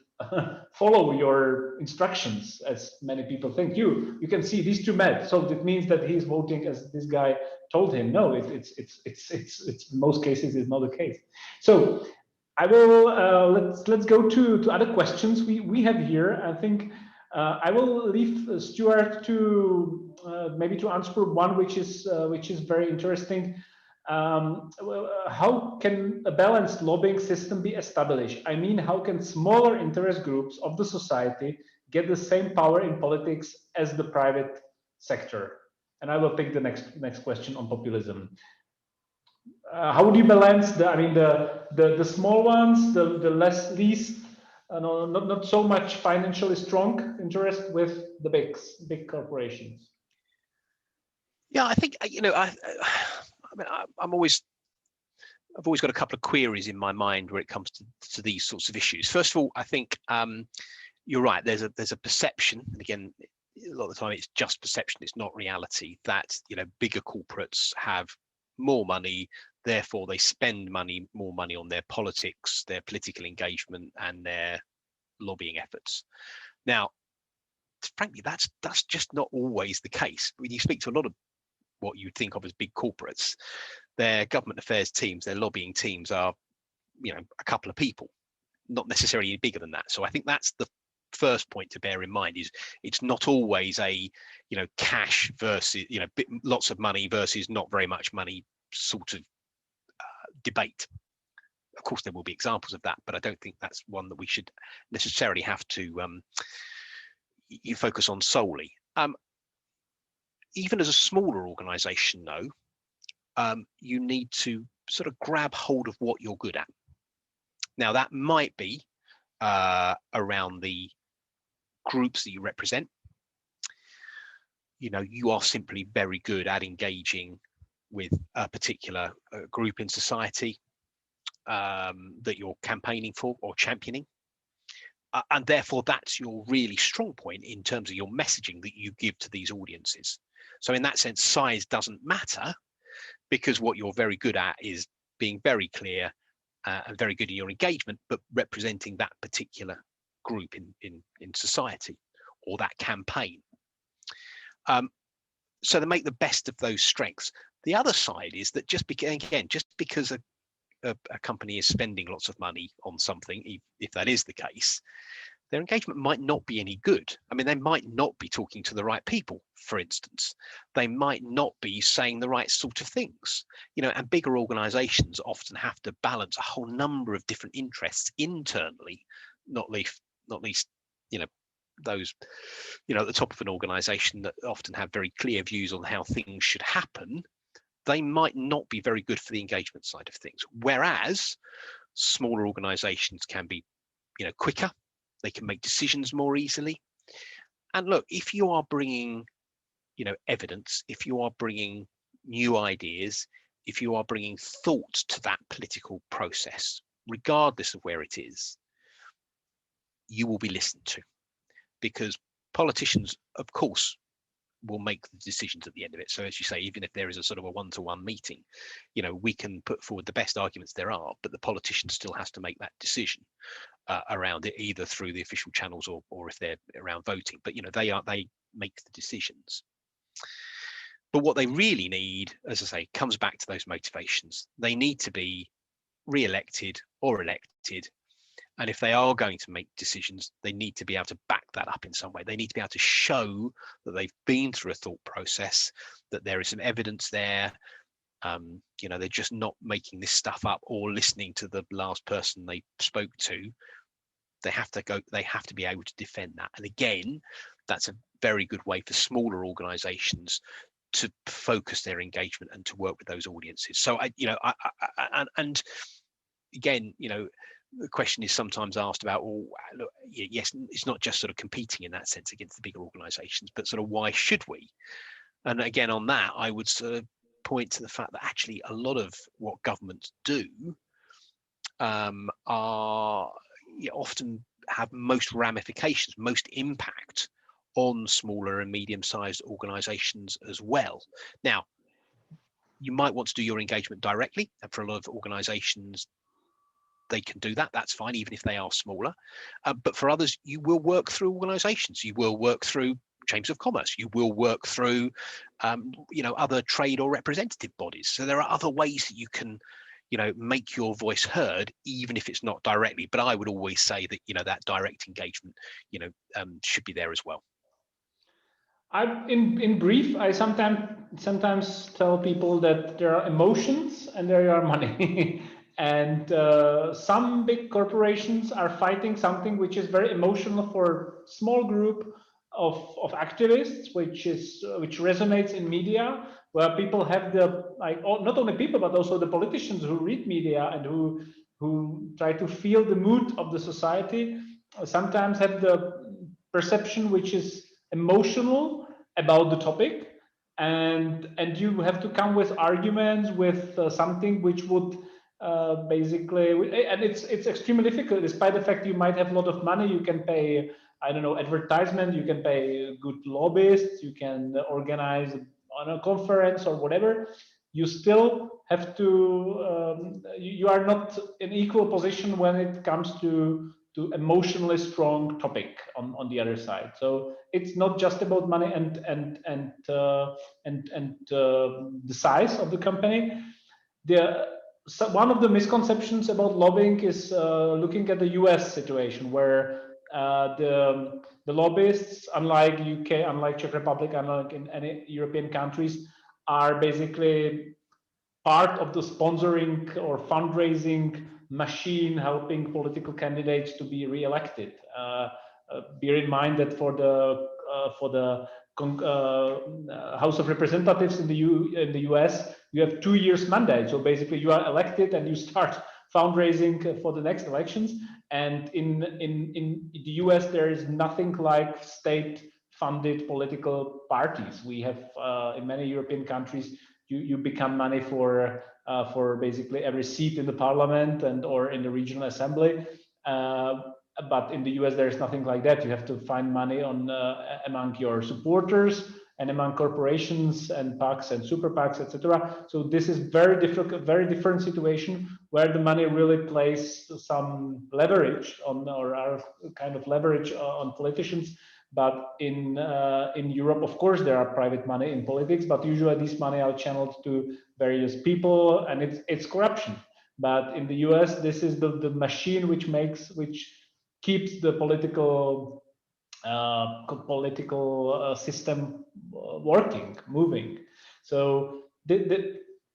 follow your instructions, as many people think. You can see these two met, so that means that he's voting as this guy told him. No, it's in most cases is not the case. So I will let's go to other questions we have here. I think I will leave Stuart to maybe to answer one which is very interesting. How can a balanced lobbying system be established? I mean, how can smaller interest groups of the society get the same power in politics as the private sector? And I will pick the next question on populism. How would you balance the small ones, the least not so much financially strong interest with the big corporations? Yeah, I think I've always got a couple of queries in my mind when it comes to these sorts of issues. First of all, I think you're right. There's a perception, and again, a lot of the time it's just perception, it's not reality, that bigger corporates have more money, therefore they spend more money on their politics, their political engagement, and their lobbying efforts. Now, frankly, that's just not always the case. When you speak to a lot of what you'd think of as big corporates, their government affairs teams, their lobbying teams are, a couple of people, not necessarily bigger than that. So I think that's the first point to bear in mind, is it's not always a, cash versus, lots of money versus not very much money sort of debate. Of course, there will be examples of that, but I don't think that's one that we should necessarily have to you focus on solely. Even as a smaller organization, though, you need to sort of grab hold of what you're good at. Now, that might be around the groups that you represent. You are simply very good at engaging with a particular group in society that you're campaigning for or championing. And therefore, that's your really strong point in terms of your messaging that you give to these audiences. So in that sense, size doesn't matter, because what you're very good at is being very clear and very good in your engagement, but representing that particular group in society or that campaign. So to make the best of those strengths. The other side is that just because a company is spending lots of money on something, if that is the case, their engagement might not be any good. I mean, they might not be talking to the right people, for instance. They might not be saying the right sort of things, and bigger organizations often have to balance a whole number of different interests internally, not least, those, at the top of an organization that often have very clear views on how things should happen. They might not be very good for the engagement side of things. Whereas smaller organizations can be, quicker. They can make decisions more easily. And look, if you are bringing, evidence, if you are bringing new ideas, if you are bringing thought to that political process, regardless of where it is, you will be listened to. Because politicians, of course, will make the decisions at the end of it. So as you say, even if there is a sort of a one-to-one meeting, we can put forward the best arguments there are, but the politician still has to make that decision around it, either through the official channels or if they're around voting. But they make the decisions. But what they really need, as I say, comes back to those motivations. They need to be re-elected or elected. And if they are going to make decisions, they need to be able to back that up in some way. They need to be able to show that they've been through a thought process, that there is some evidence there. They're just not making this stuff up or listening to the last person they spoke to. They have to be able to defend that. And again, that's a very good way for smaller organizations to focus their engagement and to work with those audiences. So again, the question is sometimes asked about, look, yes, it's not just sort of competing in that sense against the bigger organizations, but sort of why should we? And again, on that, I would sort of point to the fact that actually a lot of what governments do are often have most ramifications, most impact on smaller and medium-sized organizations as well. Now, you might want to do your engagement directly, and for a lot of organizations, they can do that. That's fine, even if they are smaller. But for others, you will work through organizations. You will work through chambers of commerce. You will work through, other trade or representative bodies. So there are other ways that you can, make your voice heard, even if it's not directly. But I would always say that, that direct engagement, should be there as well. In brief, I sometimes tell people that there are emotions and there are money. And some big corporations are fighting something which is very emotional for a small group of activists, which resonates in media, where people have not only people but also the politicians who read media and who try to feel the mood of the society, sometimes have the perception which is emotional about the topic, and you have to come with arguments, with something which would basically, and it's extremely difficult, despite the fact you might have a lot of money. You can pay, I don't know, advertisement, you can pay good lobbyists, you can organize on a conference or whatever. You still have to, you are not in equal position when it comes to emotionally strong topic on the other side. So it's not just about money and the size of the company. So one of the misconceptions about lobbying is looking at the US situation, where the lobbyists, unlike UK, unlike Czech Republic, unlike in any European countries, are basically part of the sponsoring or fundraising machine, helping political candidates to be re-elected. Bear in mind that for the House of Representatives in the US, you have 2 years mandate. So basically, you are elected and you start fundraising for the next elections. And in the US, there is nothing like state-funded political parties. We have in many European countries, you become money for basically every seat in the parliament or in the regional assembly. But in the US, there is nothing like that. You have to find money among your supporters and among corporations and PACs and super PACs, etc. So this is very different situation, where the money really plays some leverage or are kind of leverage on politicians. But in Europe, of course, there are private money in politics, but usually these money are channeled to various people, and it's corruption. But in the US, this is the machine which keeps the political system working, moving. So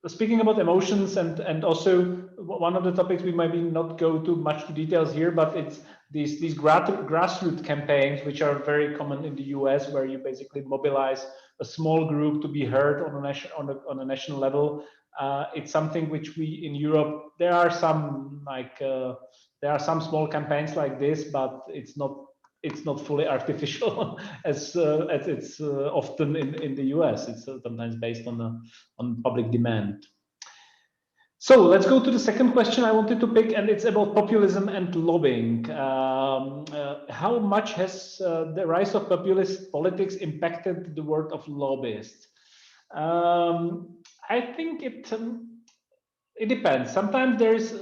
speaking about emotions, and also one of the topics we maybe not go too much to details here, but it's these grassroots campaigns, which are very common in the US, where you basically mobilize a small group to be heard on a national level. It's something which we in Europe, there are some small campaigns like this, but it's not fully artificial as it's often in the US. It's sometimes based on public demand. So let's go to the second question I wanted to pick, and it's about populism and lobbying. How much has the rise of populist politics impacted the world of lobbyists? I think it depends. Sometimes there is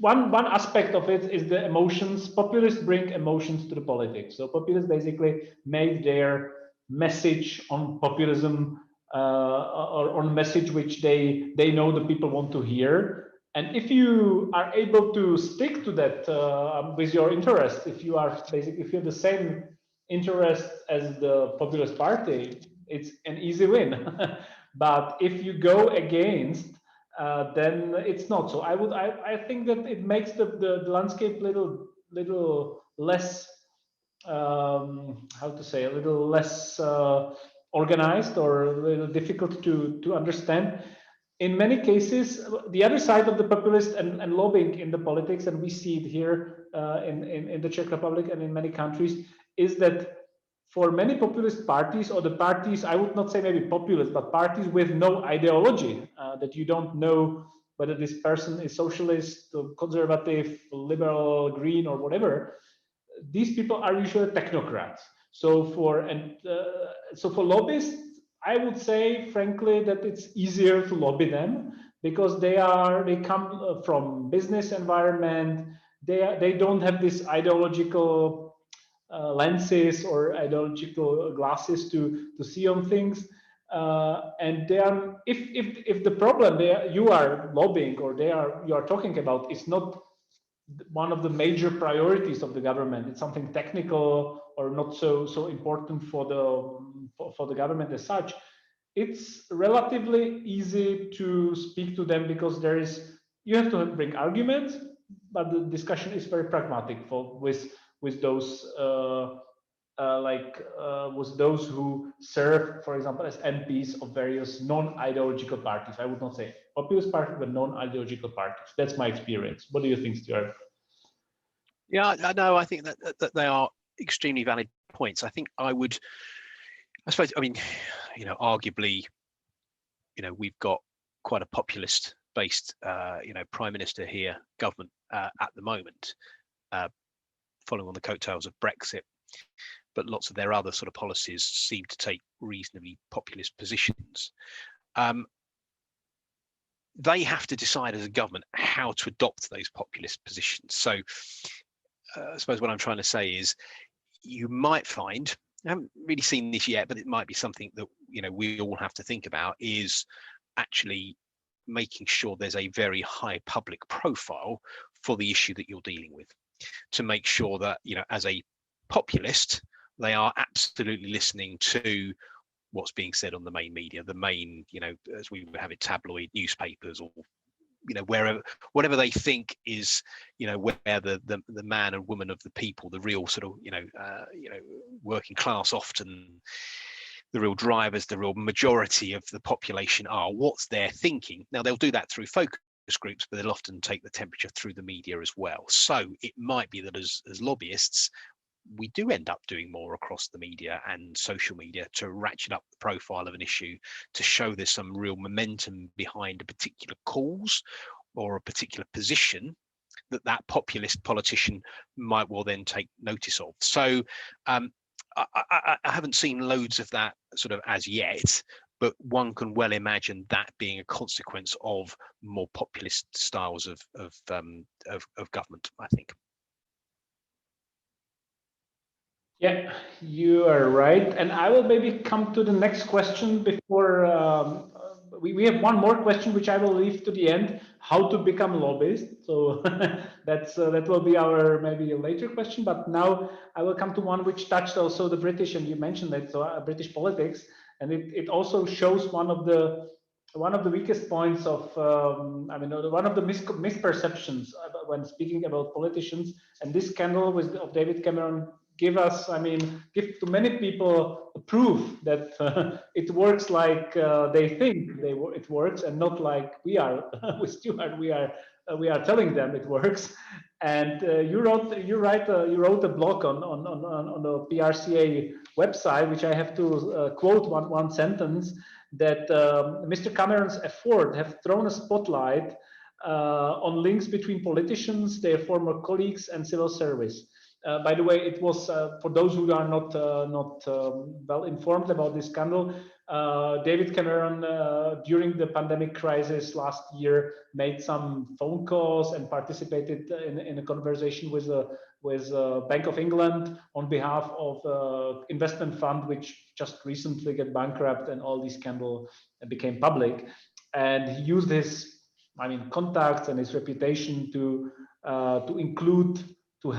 one aspect of it is the emotions. Populists bring emotions to the politics. So populists basically make their message on populism or on message which they know the people want to hear. And if you are able to stick to that with your interest, if you have the same interest as the populist party, it's an easy win. But if you go against, then it's not. So I think that it makes the landscape little less how to say, a little less organized or a little difficult to understand. In many cases, the other side of the populist and lobbying in the politics, and we see it here in the Czech Republic and in many countries, is that for many populist parties, or the parties, I would not say maybe populist, but parties with no ideology, that you don't know whether this person is socialist, conservative, liberal, green, or whatever, these people are usually technocrats. So for lobbyists, I would say, frankly, that it's easier to lobby them because they come from business environment. They don't have this ideological lenses or ideological glasses to see on things. And they are, if the problem you are lobbying or you are talking about is not one of the major priorities of the government, it's something technical or not so important for the government as such, it's relatively easy to speak to them because you have to bring arguments, but the discussion is very pragmatic with those with those who serve, for example, as MPs of various non-ideological parties. I would not say populist parties, but non-ideological parties. That's my experience. What do you think, Stuart? Yeah, I know. I think that they are extremely valid points. I suppose, I mean, arguably, we've got quite a populist-based, prime minister here, government at the moment, following on the coattails of Brexit. But lots of their other sort of policies seem to take reasonably populist positions. They have to decide as a government how to adopt those populist positions. So I suppose what I'm trying to say is you might find, I haven't really seen this yet, but it might be something that we all have to think about, is actually making sure there's a very high public profile for the issue that you're dealing with, to make sure that as a populist, they are absolutely listening to what's being said on the main media, the main, as we would have it, tabloid newspapers, or wherever, whatever they think is, where the man and woman of the people, the real sort of, working class, often the real drivers, the real majority of the population are, what's their thinking. Now, they'll do that through focus groups, but they'll often take the temperature through the media as well. So it might be that as lobbyists, we do end up doing more across the media and social media to ratchet up the profile of an issue, to show there's some real momentum behind a particular cause or a particular position that populist politician might well then take notice of. So I haven't seen loads of that sort of as yet, but one can well imagine that being a consequence of more populist styles of government, I think. Yeah, you are right. And I will maybe come to the next question before we have one more question, which I will leave to the end, how to become a lobbyist. So that will be our maybe a later question. But now I will come to one which touched also the British, and you mentioned that, so British politics. And it also shows one of the weakest points of, one of the misperceptions when speaking about politicians. And this scandal of David Cameron give to many people proof that it works like they think it works, and not like we are with Stuart. We are telling them it works. And you wrote a blog on the PRCA website, which I have to quote one sentence, that Mr. Cameron's effort have thrown a spotlight on links between politicians, their former colleagues, and civil service. By the way, it was for those who are not well informed about this scandal. David Cameron, during the pandemic crisis last year, made some phone calls and participated in a conversation with Bank of England on behalf of investment fund, which just recently got bankrupt, and all these scandal became public. And he used his, contacts and his reputation to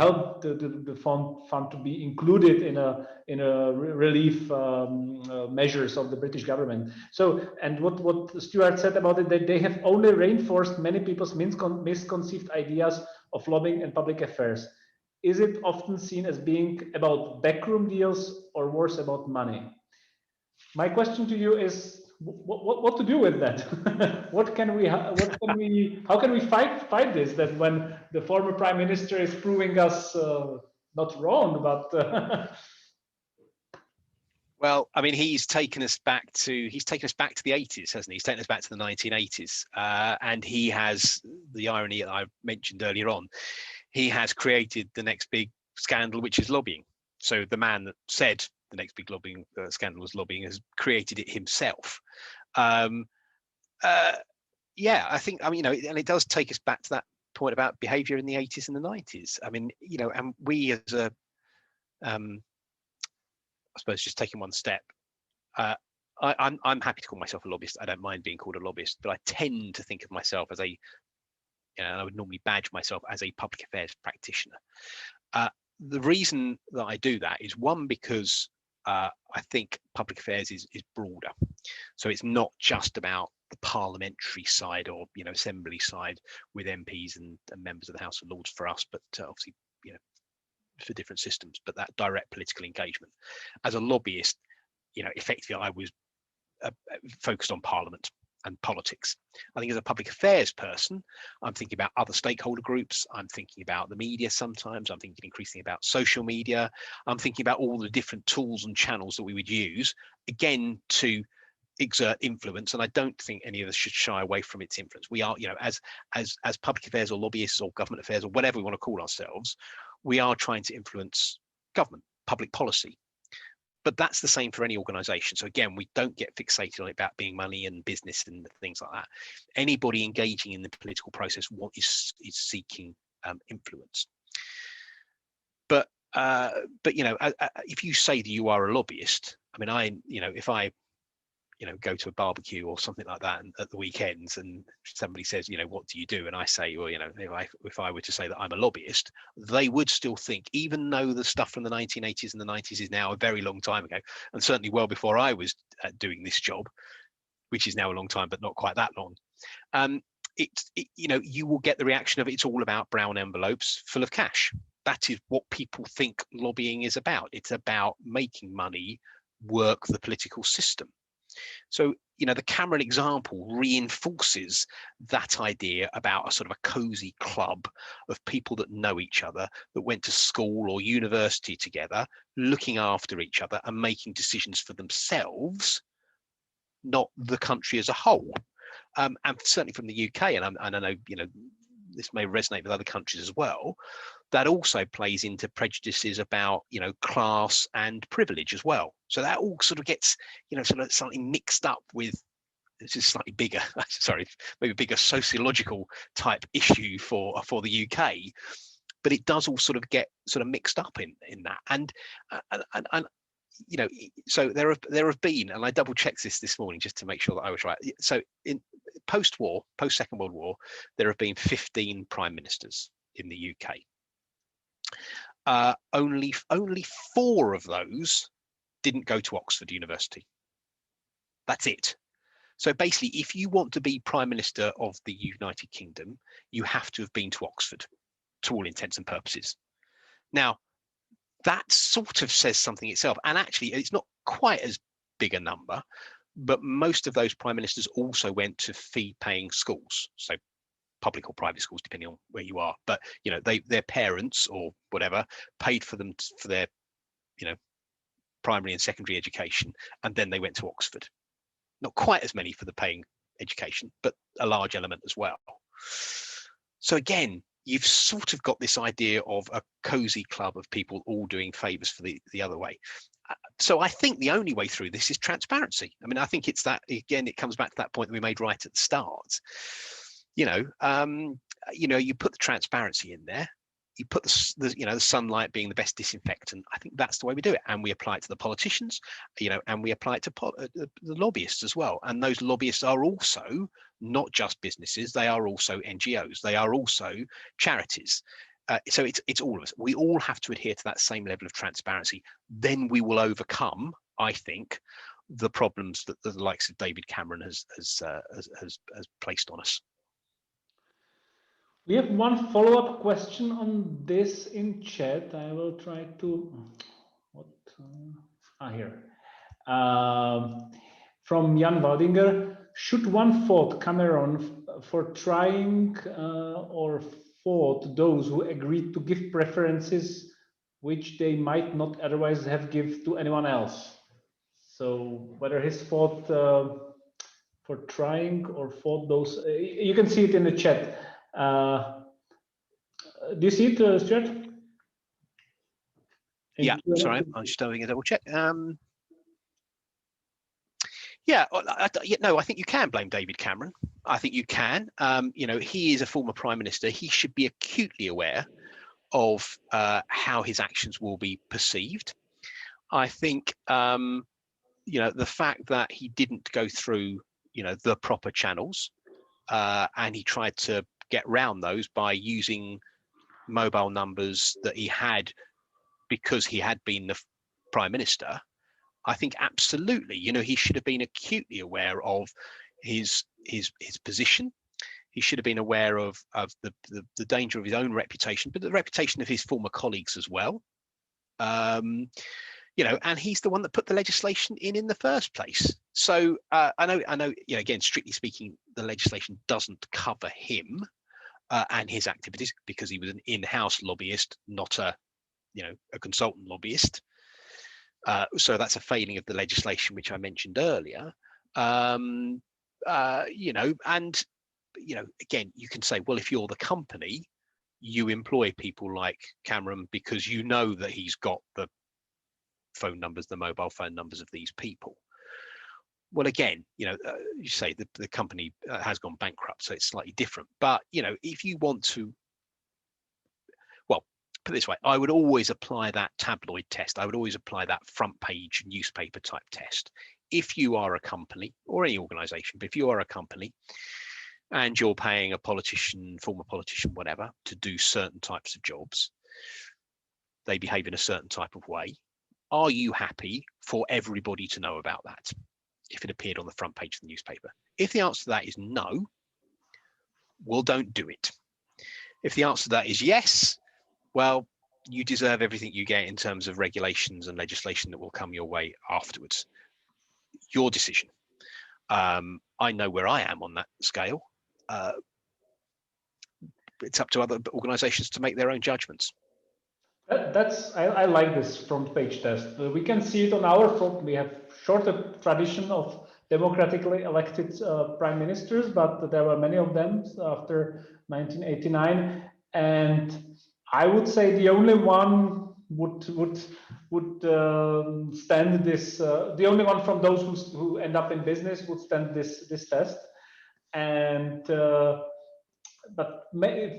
help the fund to be included in a relief measures of the British government. So, and what Stuart said about it, that they have only reinforced many people's misconceived ideas of lobbying and public affairs. Is it often seen as being about backroom deals or worse, about money? My question to you is, what to do with that? How can we fight this? That when the former prime minister is proving us not wrong, but well, I mean, he's taken us back to the 80s, hasn't he? He's taken us back to the 1980s, and he has, the irony that I mentioned earlier on, he has created the next big scandal, which is lobbying. So the man that said the next big lobbying scandal was lobbying has created it himself. Yeah, I think, and it does take us back to that point about behavior in the 80s and the 90s. I mean, and we as a, I suppose just taking one step, I'm happy to call myself a lobbyist. I don't mind being called a lobbyist, but I tend to think of myself as a, I would normally badge myself as a public affairs practitioner. The reason that I do that is, one, because I think public affairs is broader. So it's not just about the parliamentary side or assembly side with MPs and members of the House of Lords for us, but obviously for different systems. But that direct political engagement, as a lobbyist, effectively I was focused on Parliament and politics. I think as a public affairs person, I'm thinking about other stakeholder groups. I'm thinking about the media sometimes. I'm thinking increasingly about social media. I'm thinking about all the different tools and channels that we would use, again, to exert influence. And I don't think any of us should shy away from its influence. We are, as public affairs or lobbyists or government affairs or whatever we want to call ourselves, we are trying to influence government, public policy. But that's the same for any organization. So again, we don't get fixated on it about being money and business and things like that. Anybody engaging in the political process is seeking influence. But if you say that you are a lobbyist, if I go to a barbecue or something like that at the weekends, and somebody says, what do you do? And I say, well, if I were to say that I'm a lobbyist, they would still think, even though the stuff from the 1980s and the 90s is now a very long time ago, and certainly well before I was doing this job, which is now a long time, but not quite that long. You will get the reaction of, it's all about brown envelopes full of cash. That is what people think lobbying is about. It's about making money work the political system. So, the Cameron example reinforces that idea about a sort of a cozy club of people that know each other, that went to school or university together, looking after each other and making decisions for themselves, not the country as a whole. And certainly from the UK, and I know, this may resonate with other countries as well, that also plays into prejudices about, class and privilege as well. So that all sort of gets, sort of slightly mixed up with, this is slightly bigger, sorry, maybe bigger sociological type issue for the UK, but it does all sort of get sort of mixed up in that. And so there have been, and I double checked this morning just to make sure that I was right. So in post-war, post-Second World War, there have been 15 prime ministers in the UK. Only 4 of those didn't go to Oxford University. That's it. So basically, if you want to be Prime Minister of the United Kingdom, you have to have been to Oxford, to all intents and purposes. Now, that sort of says something itself. And actually, it's not quite as big a number, but most of those prime ministers also went to fee-paying schools. So public or private schools, depending on where you are. But, their parents or whatever paid for them for their, primary and secondary education, and then they went to Oxford. Not quite as many for the paying education, but a large element as well. So again, you've sort of got this idea of a cozy club of people all doing favors for the other way. So I think the only way through this is transparency. I mean, I think it's that, again, it comes back to that point that we made right at the start. You put the transparency in there. You put the sunlight being the best disinfectant. I think that's the way we do it, and we apply it to the politicians, and we apply it to the lobbyists as well. And those lobbyists are also not just businesses; they are also NGOs. They are also charities. So it's all of us. We all have to adhere to that same level of transparency. Then we will overcome, I think, the problems that the likes of David Cameron has placed on us. We have one follow-up question on this in chat. I will try to, here. From Jan Waldinger, should one fault Cameron for trying or fault those who agreed to give preferences which they might not otherwise have given to anyone else? So whether his fault for trying or fault those, you can see it in the chat. Do you see it, Stuart? Yeah, sorry, I'm just having a double check. I think you can blame David Cameron. I think you can. He is a former prime minister. He should be acutely aware of how his actions will be perceived. I think, the fact that he didn't go through, the proper channels, and he tried to get round those by using mobile numbers that he had because he had been the prime minister. I think absolutely, he should have been acutely aware of his position. He should have been aware of the danger of his own reputation, but the reputation of his former colleagues as well. And he's the one that put the legislation in the first place. So I know, again, strictly speaking, the legislation doesn't cover him and his activities because he was an in-house lobbyist, not a consultant lobbyist. So that's a failing of the legislation, which I mentioned earlier. And again, you can say, well, if you're the company, you employ people like Cameron because you know that he's got the phone numbers, the mobile phone numbers of these people. Well, again, you say the company has gone bankrupt, so it's slightly different. But, if you want to, well, put it this way, I would always apply that tabloid test. I would always apply that front page newspaper type test. If you are a company or any organization, but if you are a company and you're paying a politician, former politician, whatever, to do certain types of jobs, they behave in a certain type of way. Are you happy for everybody to know about that if it appeared on the front page of the newspaper? If the answer to that is no, well, don't do it. If the answer to that is yes, well, you deserve everything you get in terms of regulations and legislation that will come your way afterwards. Your decision. I know where I am on that scale. It's up to other organizations to make their own judgments. I like this front page test. We can see it on our front. We have shorter tradition of democratically elected prime ministers, but there were many of them after 1989. And I would say the only one would stand this. The only one from those who end up in business would stand this test. And but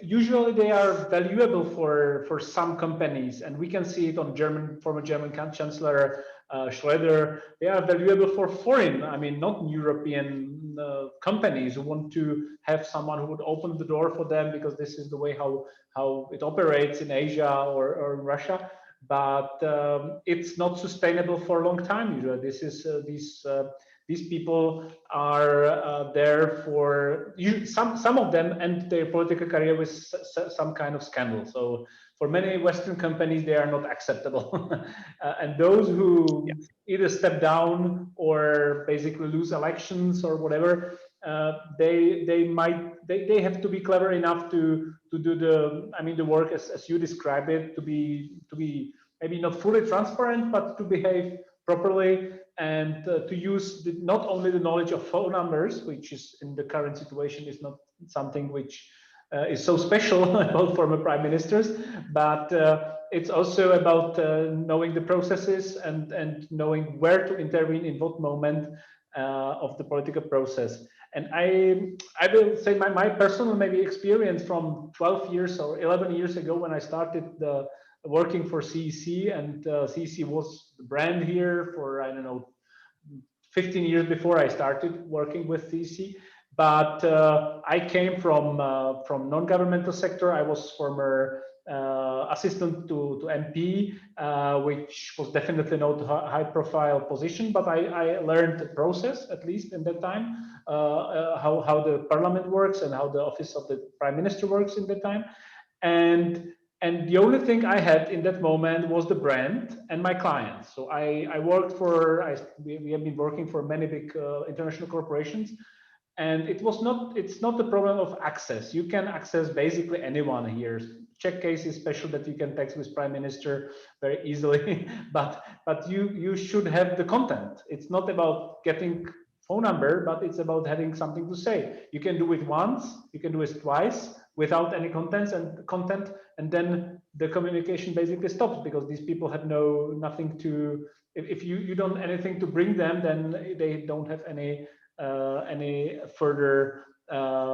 usually they are valuable for some companies, and we can see it on former German Chancellor Schröder. They are valuable for foreign, not European companies who want to have someone who would open the door for them because this is the way how it operates in Asia or in Russia. But it's not sustainable for a long time. Usually, this is these people are there for some of them end their political career with some kind of scandal. So for many Western companies, they are not acceptable. And those who either step down or basically lose elections or whatever, they have to be clever enough to do the work as you describe it, to be maybe not fully transparent, but to behave properly, and to use not only the knowledge of phone numbers, which is in the current situation is not something which is so special about former prime ministers, but it's also about knowing the processes and knowing where to intervene in what moment of the political process. And I will say my personal maybe experience from 12 years or 11 years ago when I started working for CEC, and CEC was the brand here for, I don't know, 15 years before I started working with CEC. But I came from non-governmental sector. I was former assistant to MP, which was definitely not a high-profile position, but I learned the process, at least in that time, how the parliament works and how the office of the prime minister works in that time. And the only thing I had in that moment was the brand and my clients. So I worked for, we have been working for many big international corporations. And it's not the problem of access. You can access basically anyone here. Czech case is special that you can text with prime minister very easily, but you should have the content. It's not about getting phone number, but it's about having something to say. You can do it once, you can do it twice without any content, and then the communication basically stops, because these people have nothing to. If you don't anything to bring them, then they don't have any further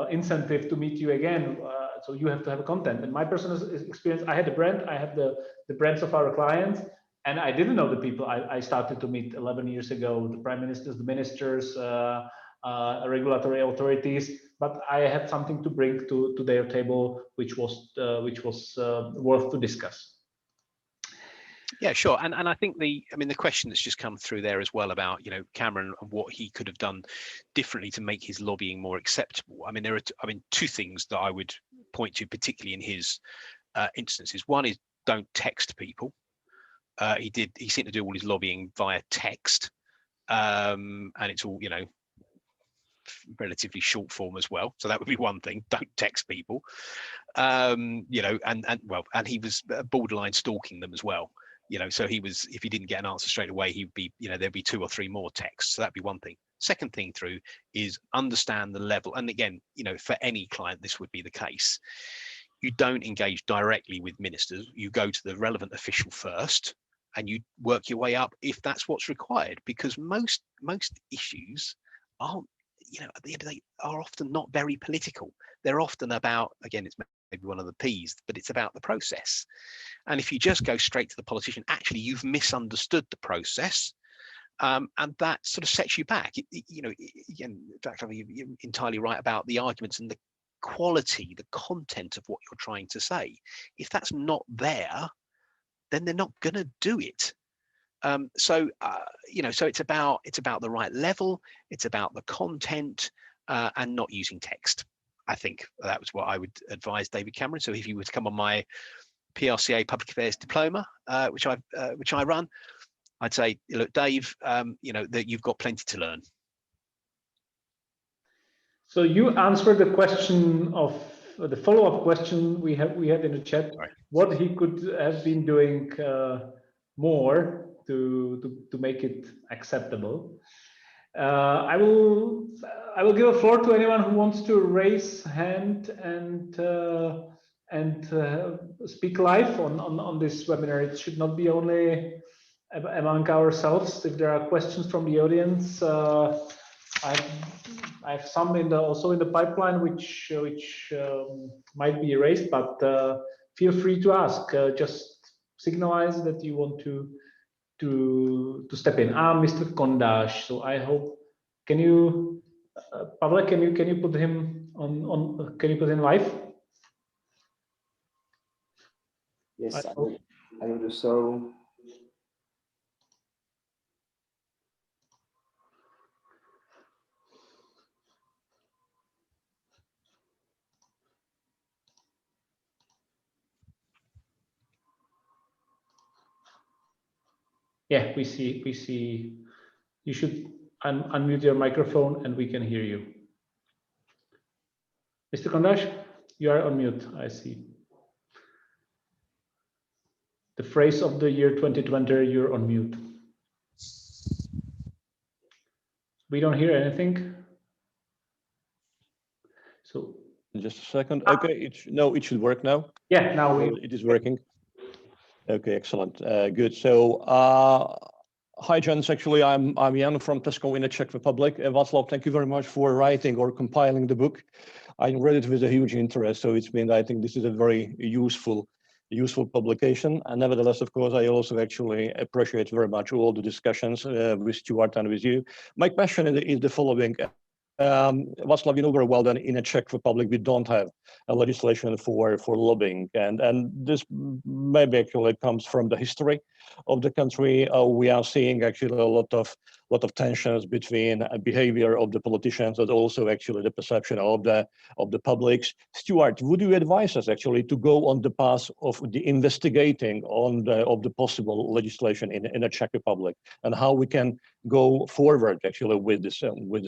incentive to meet you again. So you have to have a content. And my personal experience, I had a brand, I had the brands of our clients, and I didn't know the people I started to meet 11 years ago, the prime ministers, the ministers, regulatory authorities, but I had something to bring to their table, which was worth to discuss. Yeah, sure. And I think the question that's just come through there as well about, Cameron and what he could have done differently to make his lobbying more acceptable. I mean, there are two things that I would point to, particularly in his instances. One is don't text people. He seemed to do all his lobbying via text, and it's all, relatively short form as well. So that would be one thing. Don't text people, and he was borderline stalking them as well. So if he didn't get an answer straight away, he'd be, there'd be 2 or 3 more texts. So that'd be one thing. Second thing through is understand the level. And again, for any client, this would be the case. You don't engage directly with ministers. You go to the relevant official first, and you work your way up if that's what's required, because most issues aren't, at the end of the day, are often not very political. They're often about, again, it's maybe one of the P's, but it's about the process. And if you just go straight to the politician, actually you've misunderstood the process, and that sort of sets you back. Again, Václav, you're entirely right about the arguments and the quality, the content of what you're trying to say. If that's not there, then they're not going to do it. So it's about the right level, it's about the content, and not using text. I think that was what I would advise David Cameron. So if you were to come on my PRCA Public Affairs diploma, which I run, I'd say, look, Dave, that you've got plenty to learn. So you answered the question of the follow-up question we had in the chat. Right. What he could have been doing more to make it acceptable. I will give a floor to anyone who wants to raise hand and speak live on this webinar. It should not be only among ourselves. If there are questions from the audience, I have some also in the pipeline which might be raised, but feel free to ask. Just signalize that you want to step in. Mr. Kondash. So I hope, can you, Pavle, can you put him on? Can you put him live? Yes, I will do so. Yeah, we see. You should unmute your microphone and we can hear you. Mr. Kondash, you are on mute, I see. The phrase of the year 2020, you're on mute. We don't hear anything. So just a second. Okay, it should work now. yeah, now It is working. Okay, excellent. Good. So, hi, gents. Actually, I'm Jan from Tesco in the Czech Republic. Václav, thank you very much for writing or compiling the book. I read it with a huge interest. So it's been, I think this is a very useful publication. And nevertheless, of course, I also actually appreciate very much all the discussions with Stuart and with you. My question is the following. Václav, you know very well that in the Czech Republic, we don't have a legislation for lobbying. And this maybe actually comes from the history of the country. We are seeing actually a lot of tensions between behavior of the politicians and also actually the perception of the publics. Stuart, would you advise us actually to go on the path of the investigating of the possible legislation in the Czech Republic and how we can go forward actually with this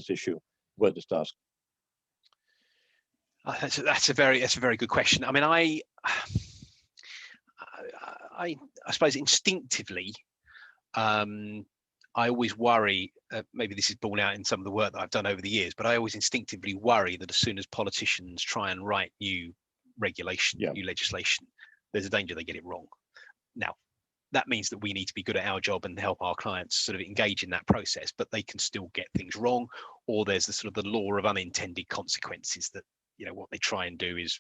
issue? With this task? That's a very good question. I mean, I suppose instinctively, I always worry. Maybe this is borne out in some of the work that I've done over the years, but I always instinctively worry that as soon as politicians try and write new regulation, new legislation, there's a danger they get it wrong. Now, that means that we need to be good at our job and help our clients sort of engage in that process, but they can still get things wrong, or there's the sort of the law of unintended consequences that, what they try and do is,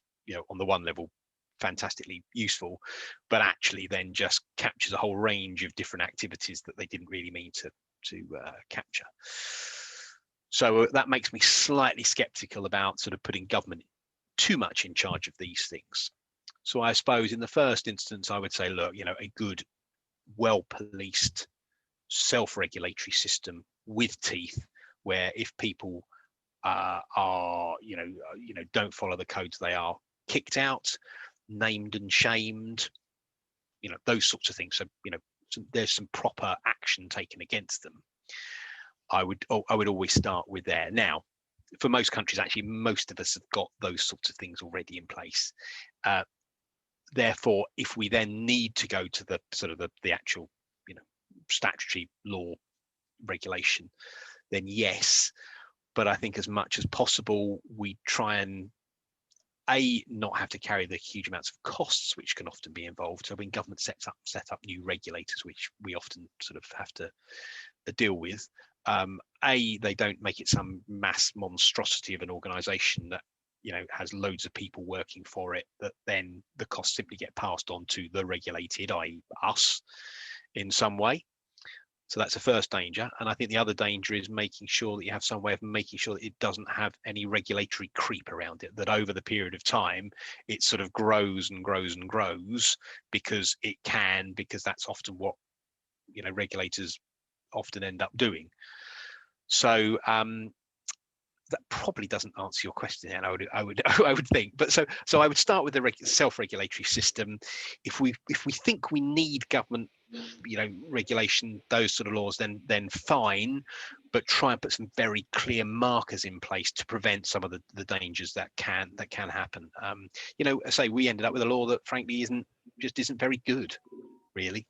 on the one level, fantastically useful, but actually then just captures a whole range of different activities that they didn't really mean to capture. So that makes me slightly skeptical about sort of putting government too much in charge of these things. So I suppose in the first instance, I would say, look, a good, well-policed, self-regulatory system with teeth, where if people are, don't follow the codes, they are kicked out, named and shamed, those sorts of things. So, there's some proper action taken against them. I would always start with there. Now, for most countries, actually, most of us have got those sorts of things already in place. Therefore, if we then need to go to the sort of the actual, statutory law regulation, then yes. But I think as much as possible, we try and not have to carry the huge amounts of costs which can often be involved. So when government set up new regulators, which we often sort of have to deal with, they don't make it some mass monstrosity of an organisation that has loads of people working for it, that then the costs simply get passed on to the regulated, i.e. us, in some way. So that's the first danger. And I think the other danger is making sure that you have some way of making sure that it doesn't have any regulatory creep around it, that over the period of time, it sort of grows and grows and grows because that's often what, regulators often end up doing. So that probably doesn't answer your question, and I would think. But so I would start with the self-regulatory system. If we think we need government, regulation, those sort of laws, then fine, but try and put some very clear markers in place to prevent some of the dangers that can happen. I say we ended up with a law that frankly isn't very good, really.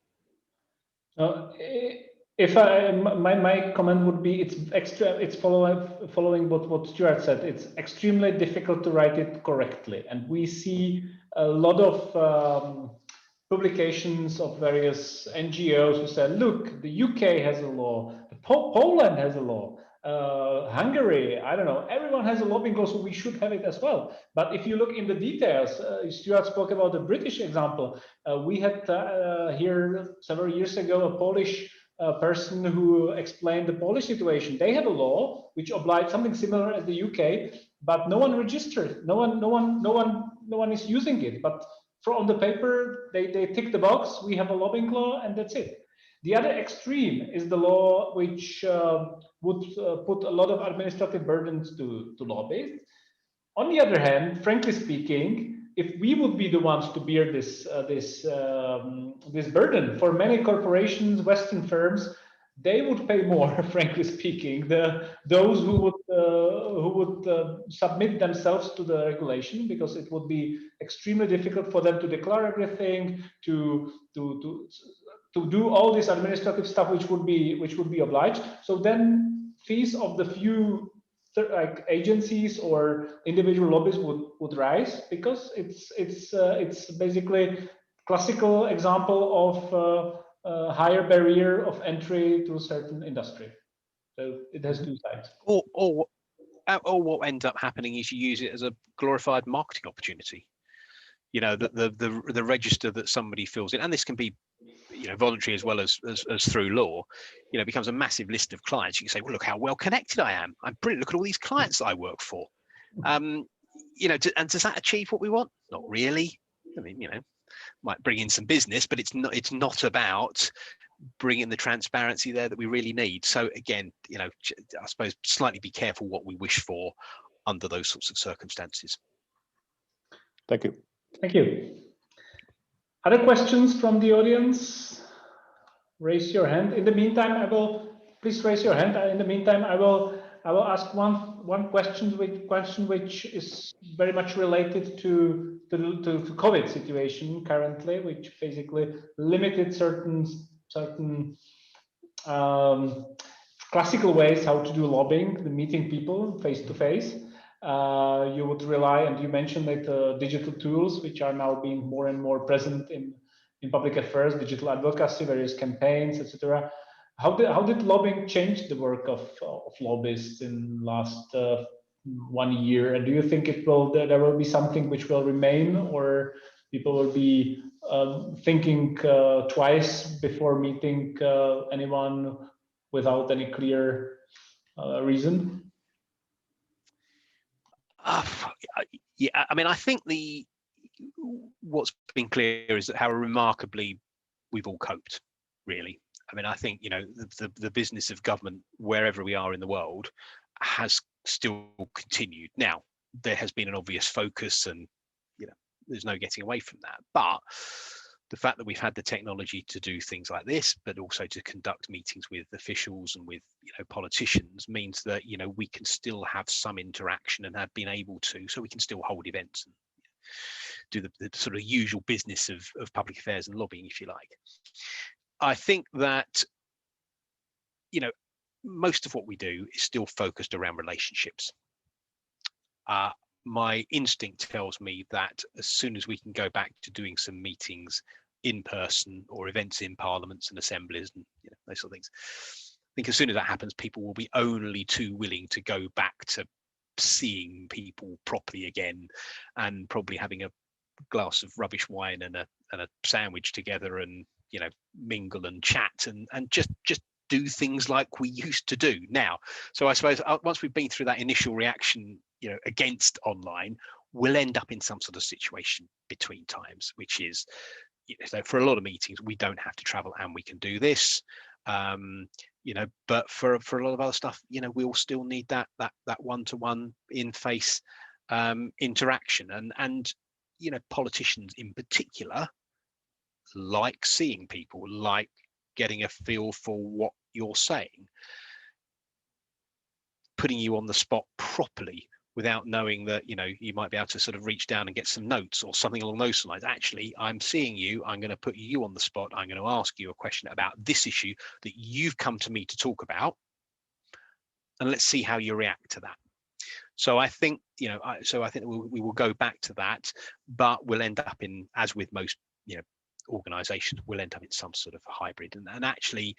If my comment would be, it's following what Stuart said. It's extremely difficult to write it correctly, and we see a lot of publications of various NGOs who say, look, the UK has a law, Poland has a law, Hungary, I don't know, everyone has a lobbying law, so we should have it as well. But if you look in the details, Stuart spoke about the British example. We had here several years ago a Polish person who explained the Polish situation. They have a law which obliged something similar as the UK, but no one registered. No one is using it. But on the paper, they tick the box. We have a lobbying law, and that's it. The other extreme is the law which would put a lot of administrative burdens to lobbyists. On the other hand, frankly speaking, if we would be the ones to bear this burden, for many corporations, Western firms, they would pay more, frankly speaking. Those who would submit themselves to the regulation, because it would be extremely difficult for them to declare everything, to do all this administrative stuff, which would be obliged. So then fees of the few like agencies or individual lobbies would rise, because it's basically classical example of a higher barrier of entry to a certain industry. So it has two sides. Or what ends up happening is you use it as a glorified marketing opportunity. You know, the register that somebody fills in, and this can be, you know, voluntary as well as through law, you know, becomes a massive list of clients. You can say, well, look how well connected I am. I'm brilliant. Look at all these clients that I work for. You know, and does that achieve what we want? Not really. I mean, you know, might bring in some business, but it's not about bringing the transparency there that we really need. So again, you know, I suppose slightly be careful what we wish for under those sorts of circumstances. Thank you. Thank you. Other questions from the audience? Raise your hand. In the meantime, please raise your hand. In the meantime, I will ask one question which is very much related to COVID situation currently, which basically limited certain classical ways how to do lobbying, the meeting people face to face. You would rely, and you mentioned that digital tools, which are now being more and more present in public affairs, digital advocacy, various campaigns, etc. How did lobbying change the work of lobbyists in last 1 year? And do you think there will be something which will remain, or people will be thinking twice before meeting anyone without any clear reason? Yeah, I mean, I think what's been clear is that how remarkably we've all coped, really. I mean, I think, you know, the business of government, wherever we are in the world, has still continued. Now, there has been an obvious focus, and, you know, there's no getting away from that. But the fact that we've had the technology to do things like this, but also to conduct meetings with officials and with, you know, politicians, means that, you know, we can still have some interaction and have been able to, so we can still hold events and do the sort of usual business of public affairs and lobbying, if you like. I think that, you know, most of what we do is still focused around relationships. My instinct tells me that as soon as we can go back to doing some meetings in person or events in parliaments and assemblies and, you know, those sort of things, I think as soon as that happens, people will be only too willing to go back to seeing people properly again, and probably having a glass of rubbish wine and a sandwich together, and, you know, mingle and chat and just do things like we used to do now. So I suppose once we've been through that initial reaction, you know, against online, we'll end up in some sort of situation between times, which is, you know, so for a lot of meetings we don't have to travel and we can do this, you know, but for a lot of other stuff, you know, we'll still need that one-to-one in-face interaction, and you know, politicians in particular like seeing people, like getting a feel for what you're saying. Putting you on the spot properly without knowing that, you know, you might be able to sort of reach down and get some notes or something along those lines. Actually, I'm seeing you, I'm going to put you on the spot, I'm going to ask you a question about this issue that you've come to me to talk about, and let's see how you react to that. So I think, you know, we will go back to that, but we'll end up in, as with most, you know, organizations, we'll end up in some sort of hybrid. And actually,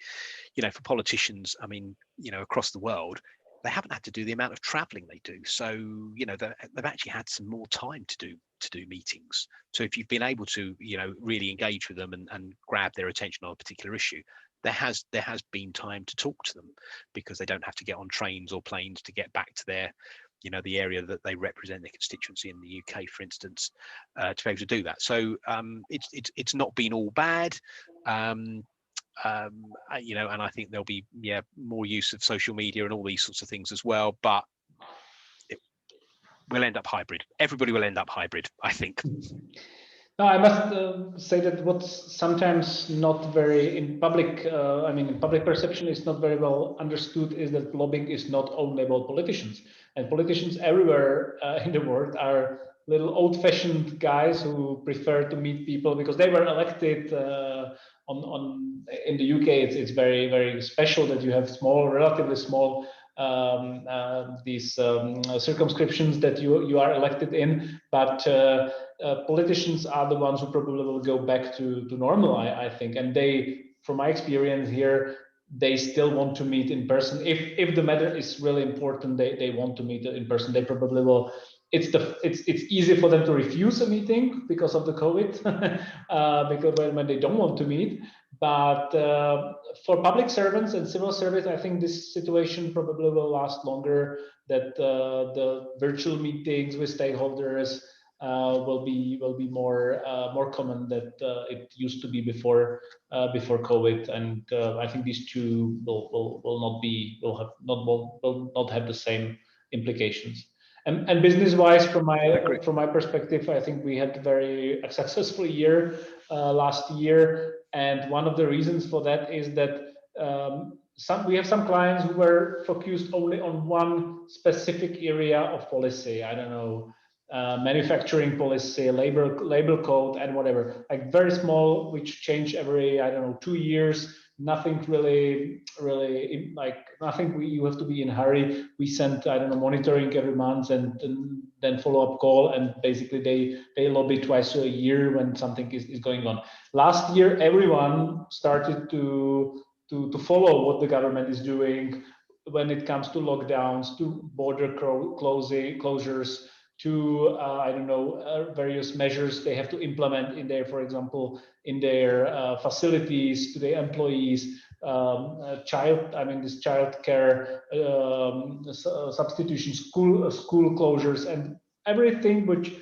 you know, for politicians, I mean, you know, across the world, they haven't had to do the amount of traveling they do. So, you know, they've actually had some more time to do meetings. So if you've been able to, you know, really engage with them and grab their attention on a particular issue, there has been time to talk to them, because they don't have to get on trains or planes to get back to their, you know, the area that they represent, their constituency in the UK, for instance, to be able to do that. So it's not been all bad, you know, and I think there'll be more use of social media and all these sorts of things as well. But we'll end up hybrid. Everybody will end up hybrid, I think. No, I must say that what's sometimes not very in public, I mean, in public perception is not very well understood, is that lobbying is not only about politicians. And politicians everywhere in the world are little old-fashioned guys who prefer to meet people because they were elected. In the UK, it's very, very special that you have relatively small these circumscriptions that you are elected in, but politicians are the ones who probably will go back to normal, I think. And they, from my experience here, they still want to meet in person. If the matter is really important, they want to meet in person. They probably will. It's easy for them to refuse a meeting because of the COVID, because when they don't want to meet. But for public servants and civil servants, I think this situation probably will last longer. That the virtual meetings with stakeholders will be more common than it used to be before COVID, and I think these two will not have the same implications. And business-wise, from my perspective, I think we had a very successful year last year, and one of the reasons for that is that we have some clients who were focused only on one specific area of policy. I don't know, manufacturing policy, labor code, and whatever. Like very small, which change every 2 years. Nothing really like nothing. You have to be in a hurry. We send monitoring every month and then follow-up call, and basically they lobby twice a year when something is going on. Last year, everyone started to follow what the government is doing when it comes to lockdowns, to border closures, to various measures they have to implement in their, for example, in their facilities, to their employees, this child care substitution, school closures, and everything which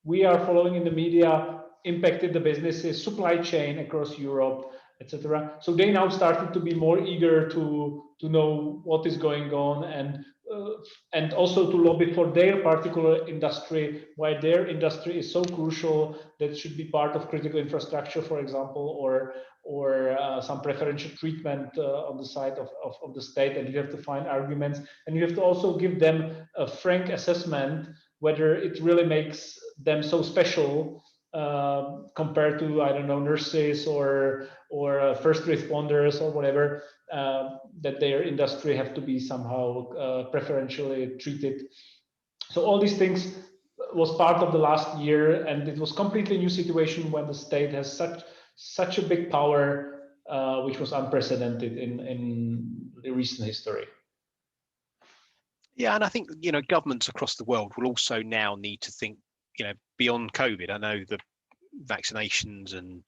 we are following in the media impacted the businesses, supply chain across Europe, etc. So they now started to be more eager to know what is going on, and also to lobby for their particular industry, why their industry is so crucial that should be part of critical infrastructure, for example, or some preferential treatment on the side of the state. And you have to find arguments, and you have to also give them a frank assessment whether it really makes them so special compared to nurses or first responders or whatever, that their industry have to be somehow preferentially treated. So all these things was part of the last year, and it was completely new situation when the state has such a big power, which was unprecedented in the recent history. Yeah, and I think governments across the world will also now need to think beyond COVID. I know the vaccinations and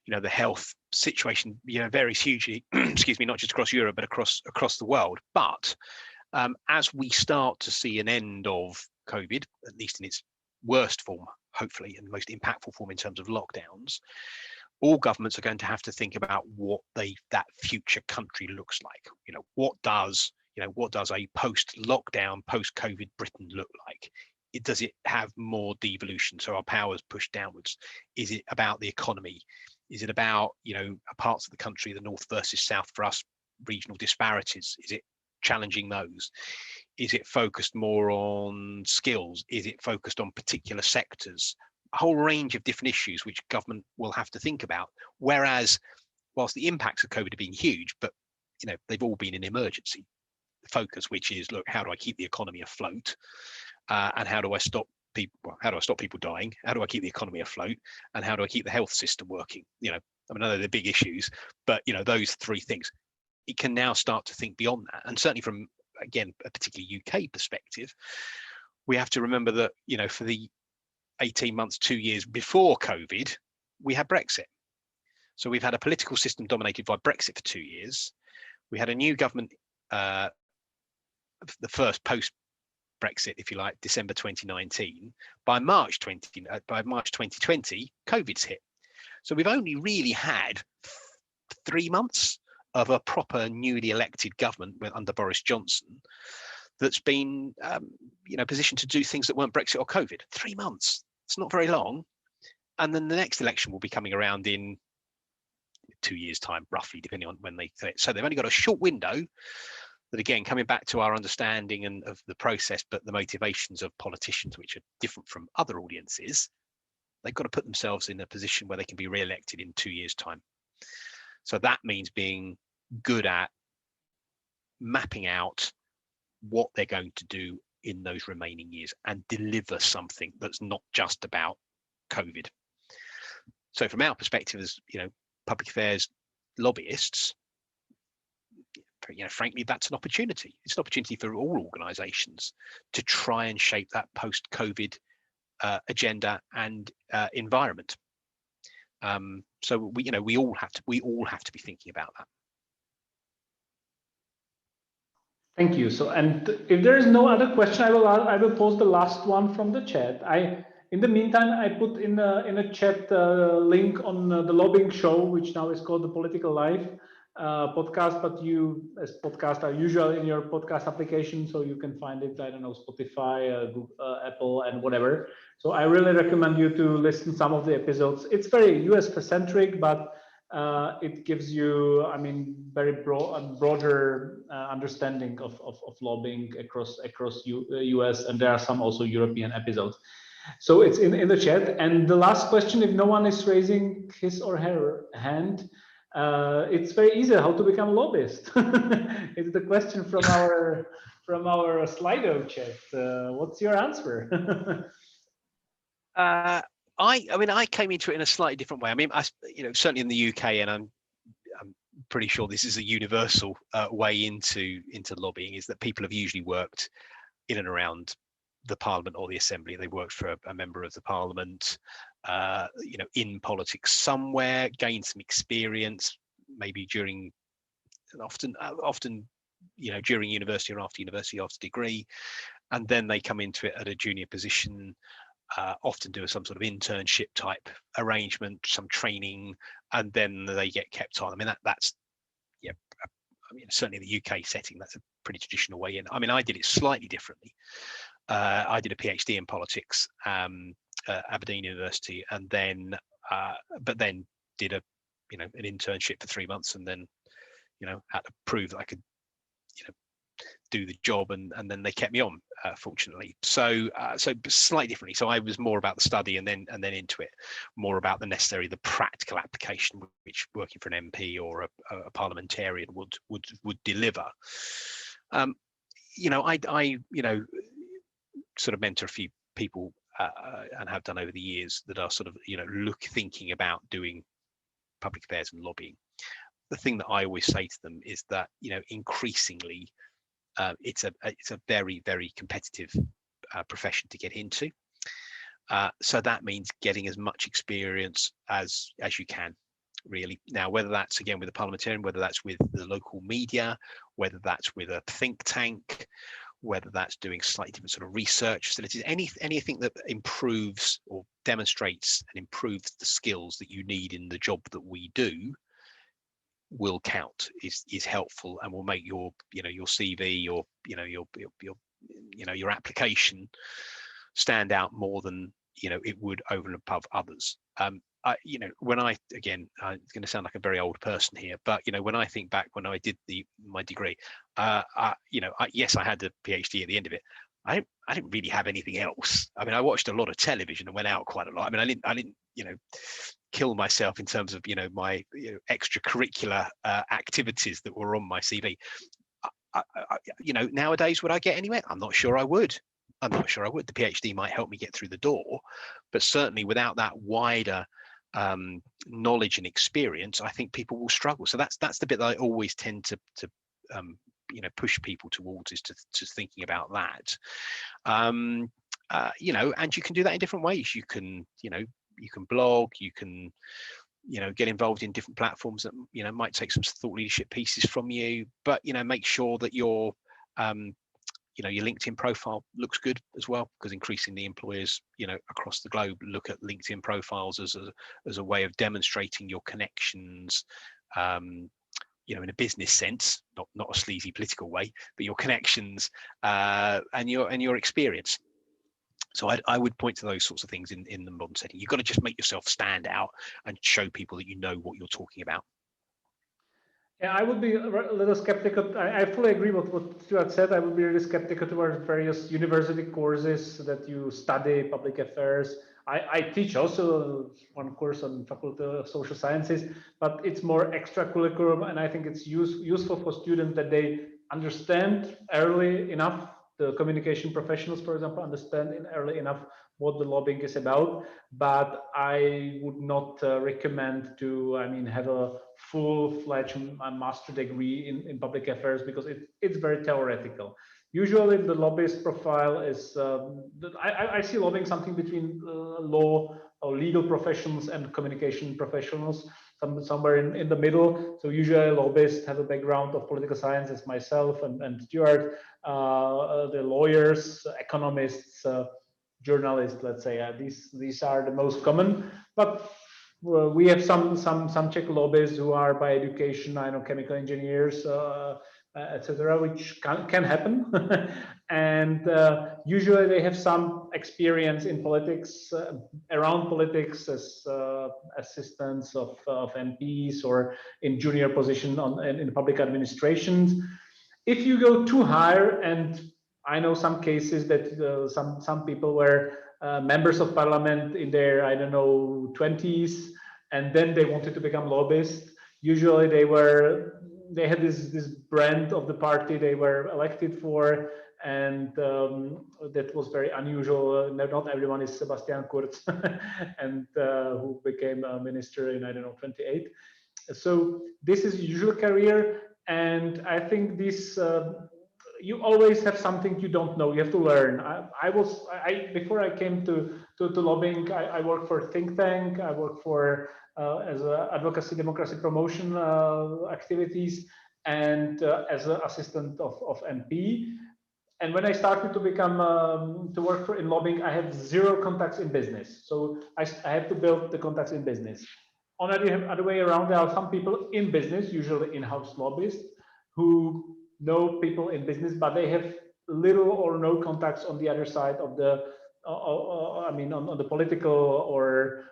the health situation varies hugely excuse me, not just across Europe but across the world. But as we start to see an end of COVID, at least in its worst form, hopefully, and most impactful form in terms of lockdowns, all governments are going to have to think about what that future country looks like. What does a post-lockdown, post-COVID Britain look like? Does it have more devolution, so our powers pushed downwards? Is it about the economy? Is it about parts of the country, the north versus south for us, regional disparities? Is it challenging those? Is it focused more on skills? Is it focused on particular sectors? A whole range of different issues which government will have to think about. Whereas, whilst the impacts of COVID have been huge, but they've all been an emergency focus, which is, look, how do I keep the economy afloat? And how do I stop people? How do I stop people dying? How do I keep the economy afloat? And how do I keep the health system working? I know they're big issues, but those three things. It can now start to think beyond that. And certainly from, again, a particularly UK perspective, we have to remember that for the 18 months, 2 years before COVID, we had Brexit. So we've had a political system dominated by Brexit for 2 years. We had a new government, the first post-Brexit, if you like, December 2019. By March 2020, COVID's hit. So we've only really had 3 months of a proper newly elected government under Boris Johnson that's been positioned to do things that weren't Brexit or COVID. 3 months. It's not very long. And then the next election will be coming around in 2 years' time, roughly, depending on when they say it. So they've only got a short window that, again, coming back to our understanding and of the process, but the motivations of politicians, which are different from other audiences, they've got to put themselves in a position where they can be re-elected in 2 years' time. So that means being good at mapping out what they're going to do in those remaining years and deliver something that's not just about COVID. So from our perspective as, public affairs lobbyists, frankly, that's an opportunity. It's an opportunity for all organizations to try and shape that post-COVID agenda and environment. So we all have to be thinking about that. Thank you. So, and if there is no other question, I will post the last one from the chat. In the meantime, I put in a chat link on the lobbying show, which now is called the Political Life podcast. But you, as podcasts are usual in your podcast application, so you can find it. I don't know, Spotify, Google, Apple, and whatever. So I really recommend you to listen to some of the episodes. It's very US centric, but it gives you, very broader understanding of lobbying across US, and there are some also European episodes. So it's in the chat. And the last question, if no one is raising his or her hand, it's very easy how to become a lobbyist. It's the question from our Slido chat. What's your answer? I came into it in a slightly different way. Certainly in the UK, and I'm pretty sure this is a universal way into lobbying, is that people have usually worked in and around the Parliament or the Assembly. They've worked for a member of the Parliament, in politics somewhere, gained some experience, maybe during, often during university or after university, after degree, and then they come into it at a junior position. Often do some sort of internship type arrangement, some training, and then they get kept on. That's certainly in the UK setting, that's a pretty traditional way in. I did it slightly differently. I did a PhD in politics at Aberdeen University, and then but then did an internship for 3 months, and then had to prove that I could do the job, and then they kept me on, fortunately. So slightly differently. So I was more about the study, and then into it, more about the practical application, which working for an MP or a parliamentarian would deliver. I sort of mentor a few people and have done over the years that are sort of thinking about doing public affairs and lobbying. The thing that I always say to them is that increasingly it's a very, very competitive profession to get into. So that means getting as much experience as you can, really. Now, whether that's again with a parliamentarian, whether that's with the local media, whether that's with a think tank, whether that's doing slightly different sort of research facilities, anything that improves or demonstrates and improves the skills that you need in the job that we do will count, is helpful, and will make your your CV, your application stand out more than it would over and above others. When I'm going to sound like a very old person here, but when I think back when I did my degree, yes, I had the PhD at the end of it. I didn't really have anything else. I watched a lot of television and went out quite a lot. I didn't kill myself in terms of my extracurricular activities that were on my CV. Nowadays, would I get anywhere? I'm not sure I would. The PhD might help me get through the door, but certainly without that wider knowledge and experience, I think people will struggle. So that's the bit that I always tend to push people towards, is to thinking about that. And you can do that in different ways. You can blog, you can get involved in different platforms that might take some thought leadership pieces from you, but make sure that your LinkedIn profile looks good as well, because increasingly employers across the globe look at LinkedIn profiles as a way of demonstrating your connections, in a business sense, not a sleazy political way, but your connections and your experience. So I would point to those sorts of things in the modern setting. You've got to just make yourself stand out and show people that you know what you're talking about. Yeah, I would be a little skeptical. I fully agree with what Stuart said. I would be really skeptical towards various university courses that you study public affairs. I teach also one course on Faculty of Social Sciences, but it's more extracurricular, and I think it's useful for students that they understand early enough, the communication professionals, for example, understand early enough what the lobbying is about, but I would not recommend to, I mean, have a full-fledged master degree in public affairs, because it's very theoretical. Usually the lobbyist profile is, I see lobbying something between law or legal professionals and communication professionals, somewhere in the middle. So usually lobbyists have a background of political science, as myself and Stuart, the lawyers, economists, journalists, let's say. These are the most common, but we have some Czech lobbyists who are by education, I know, chemical engineers, etc., which can happen. And usually they have some experience in politics, around politics, as assistants of MPs or in junior position in public administrations. If you go too high, and I know some cases that some people were members of parliament in their, I don't know, 20s, and then they wanted to become lobbyists. Usually they had this brand of the party they were elected for, and that was very unusual. Not everyone is Sebastian Kurz, and who became a minister in, I don't know, 28. So this is usual career, and I think this you always have something you don't know. You have to learn. Before I came to lobbying, I worked for a think tank. I worked for as a advocacy, democracy promotion activities, and as an assistant of MP. And when I started to become to work in lobbying, I had zero contacts in business. So I had to build the contacts in business. On the other way around, there are some people in business, usually in-house lobbyists, who know people in business, but they have little or no contacts on the other side of the, I mean, on the political or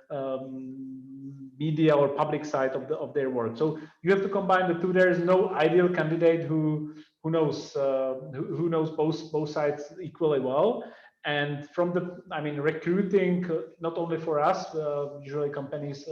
media or public side of their work. So you have to combine the two. There is no ideal candidate who knows both sides equally well. And from the, I mean, recruiting, not only for us, usually companies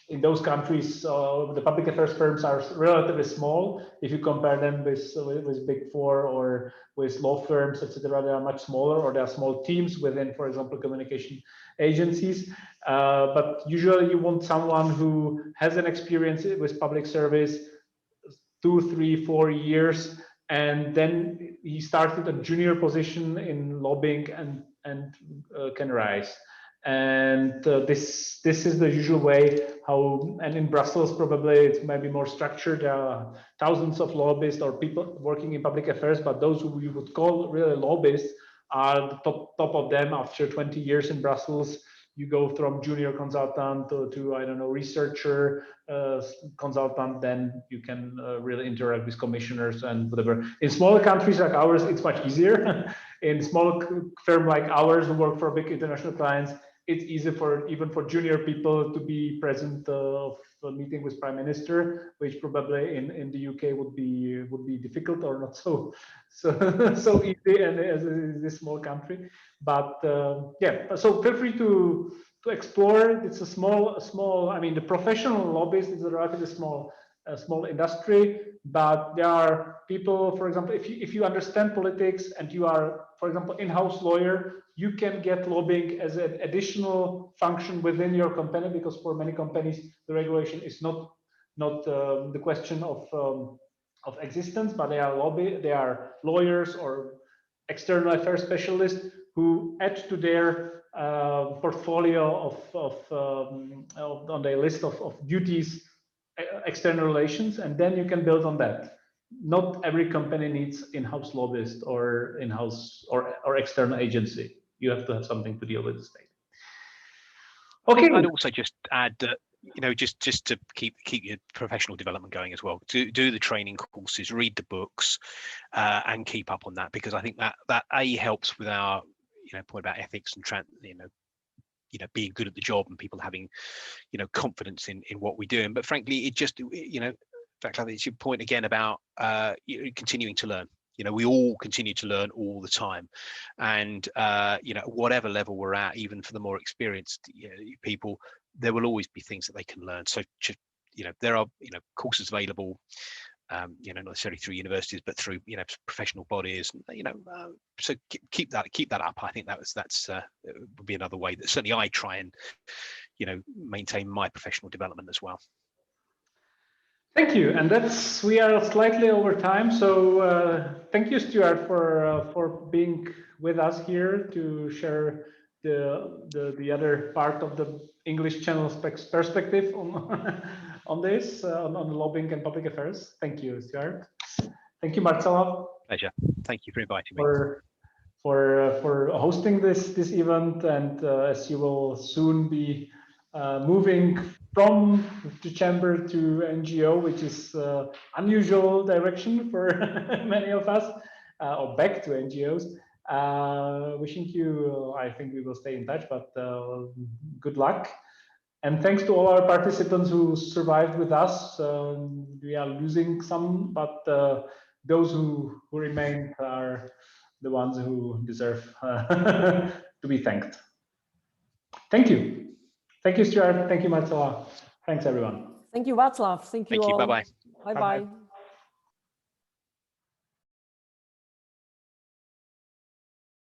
in those countries, the public affairs firms are relatively small. If you compare them with Big Four or with law firms, etc., they are much smaller, or there are small teams within, for example, communication agencies. But usually you want someone who has an experience with public service, 2, 3, 4 years, and then he started a junior position in lobbying and can rise. And this is the usual way how, and in Brussels probably it's maybe more structured. There are thousands of lobbyists or people working in public affairs, but those who you would call really lobbyists are the top of them. After 20 years in Brussels, you go from junior consultant to I don't know, researcher, consultant, then you can really interact with commissioners and whatever. In smaller countries like ours, it's much easier. In small firm like ours who work for big international clients, it's easy even for junior people to be present of a meeting with Prime Minister, which probably in the UK would be difficult or not so easy, and as this small country. But yeah, so feel free to explore. It's a small. I mean, the professional lobbyist is a relatively small industry, but there are people, for example, if you understand politics and you are, for example, in-house lawyer, you can get lobbying as an additional function within your company, because for many companies the regulation is not the question of existence, but they are lawyers or external affairs specialists who add to their portfolio on their list of duties external relations, and then you can build on that. Not every company needs in-house lobbyist or in-house or external agency. You have to have something to deal with the state. Okay. I'd also just add that, you know, just to keep your professional development going as well, do the training courses, read the books, and keep up on that, because I think that helps with our, you know, point about ethics and being good at the job and people having, you know, confidence in what we're doing. But frankly, it just, you know, Václav, it's your point again about continuing to learn. You know, we all continue to learn all the time, and you know, whatever level we're at, even for the more experienced people, there will always be things that they can learn. So, you know, there are, you know, courses available not necessarily through universities, but through professional bodies. So keep that up. I think that's would be another way that certainly I try and maintain my professional development as well. Thank you, and we are slightly over time. So thank you, Stuart, for being with us here to share the other part of the English channel's perspective on this on lobbying and public affairs. Thank you, Stuart. Thank you, Marcela. Pleasure. Thank you for inviting me. For hosting this event, and as you will soon be moving from the chamber to NGO, which is unusual direction for many of us, or back to NGOs. Wishing you, I think we will stay in touch, but good luck. And thanks to all our participants who survived with us. We are losing some, but those who remain are the ones who deserve to be thanked. Thank you. Thank you, Stuart. Thank you, Marcela. Thanks, everyone. Thank you, Václav. Thank you all. Bye-bye. Bye-bye.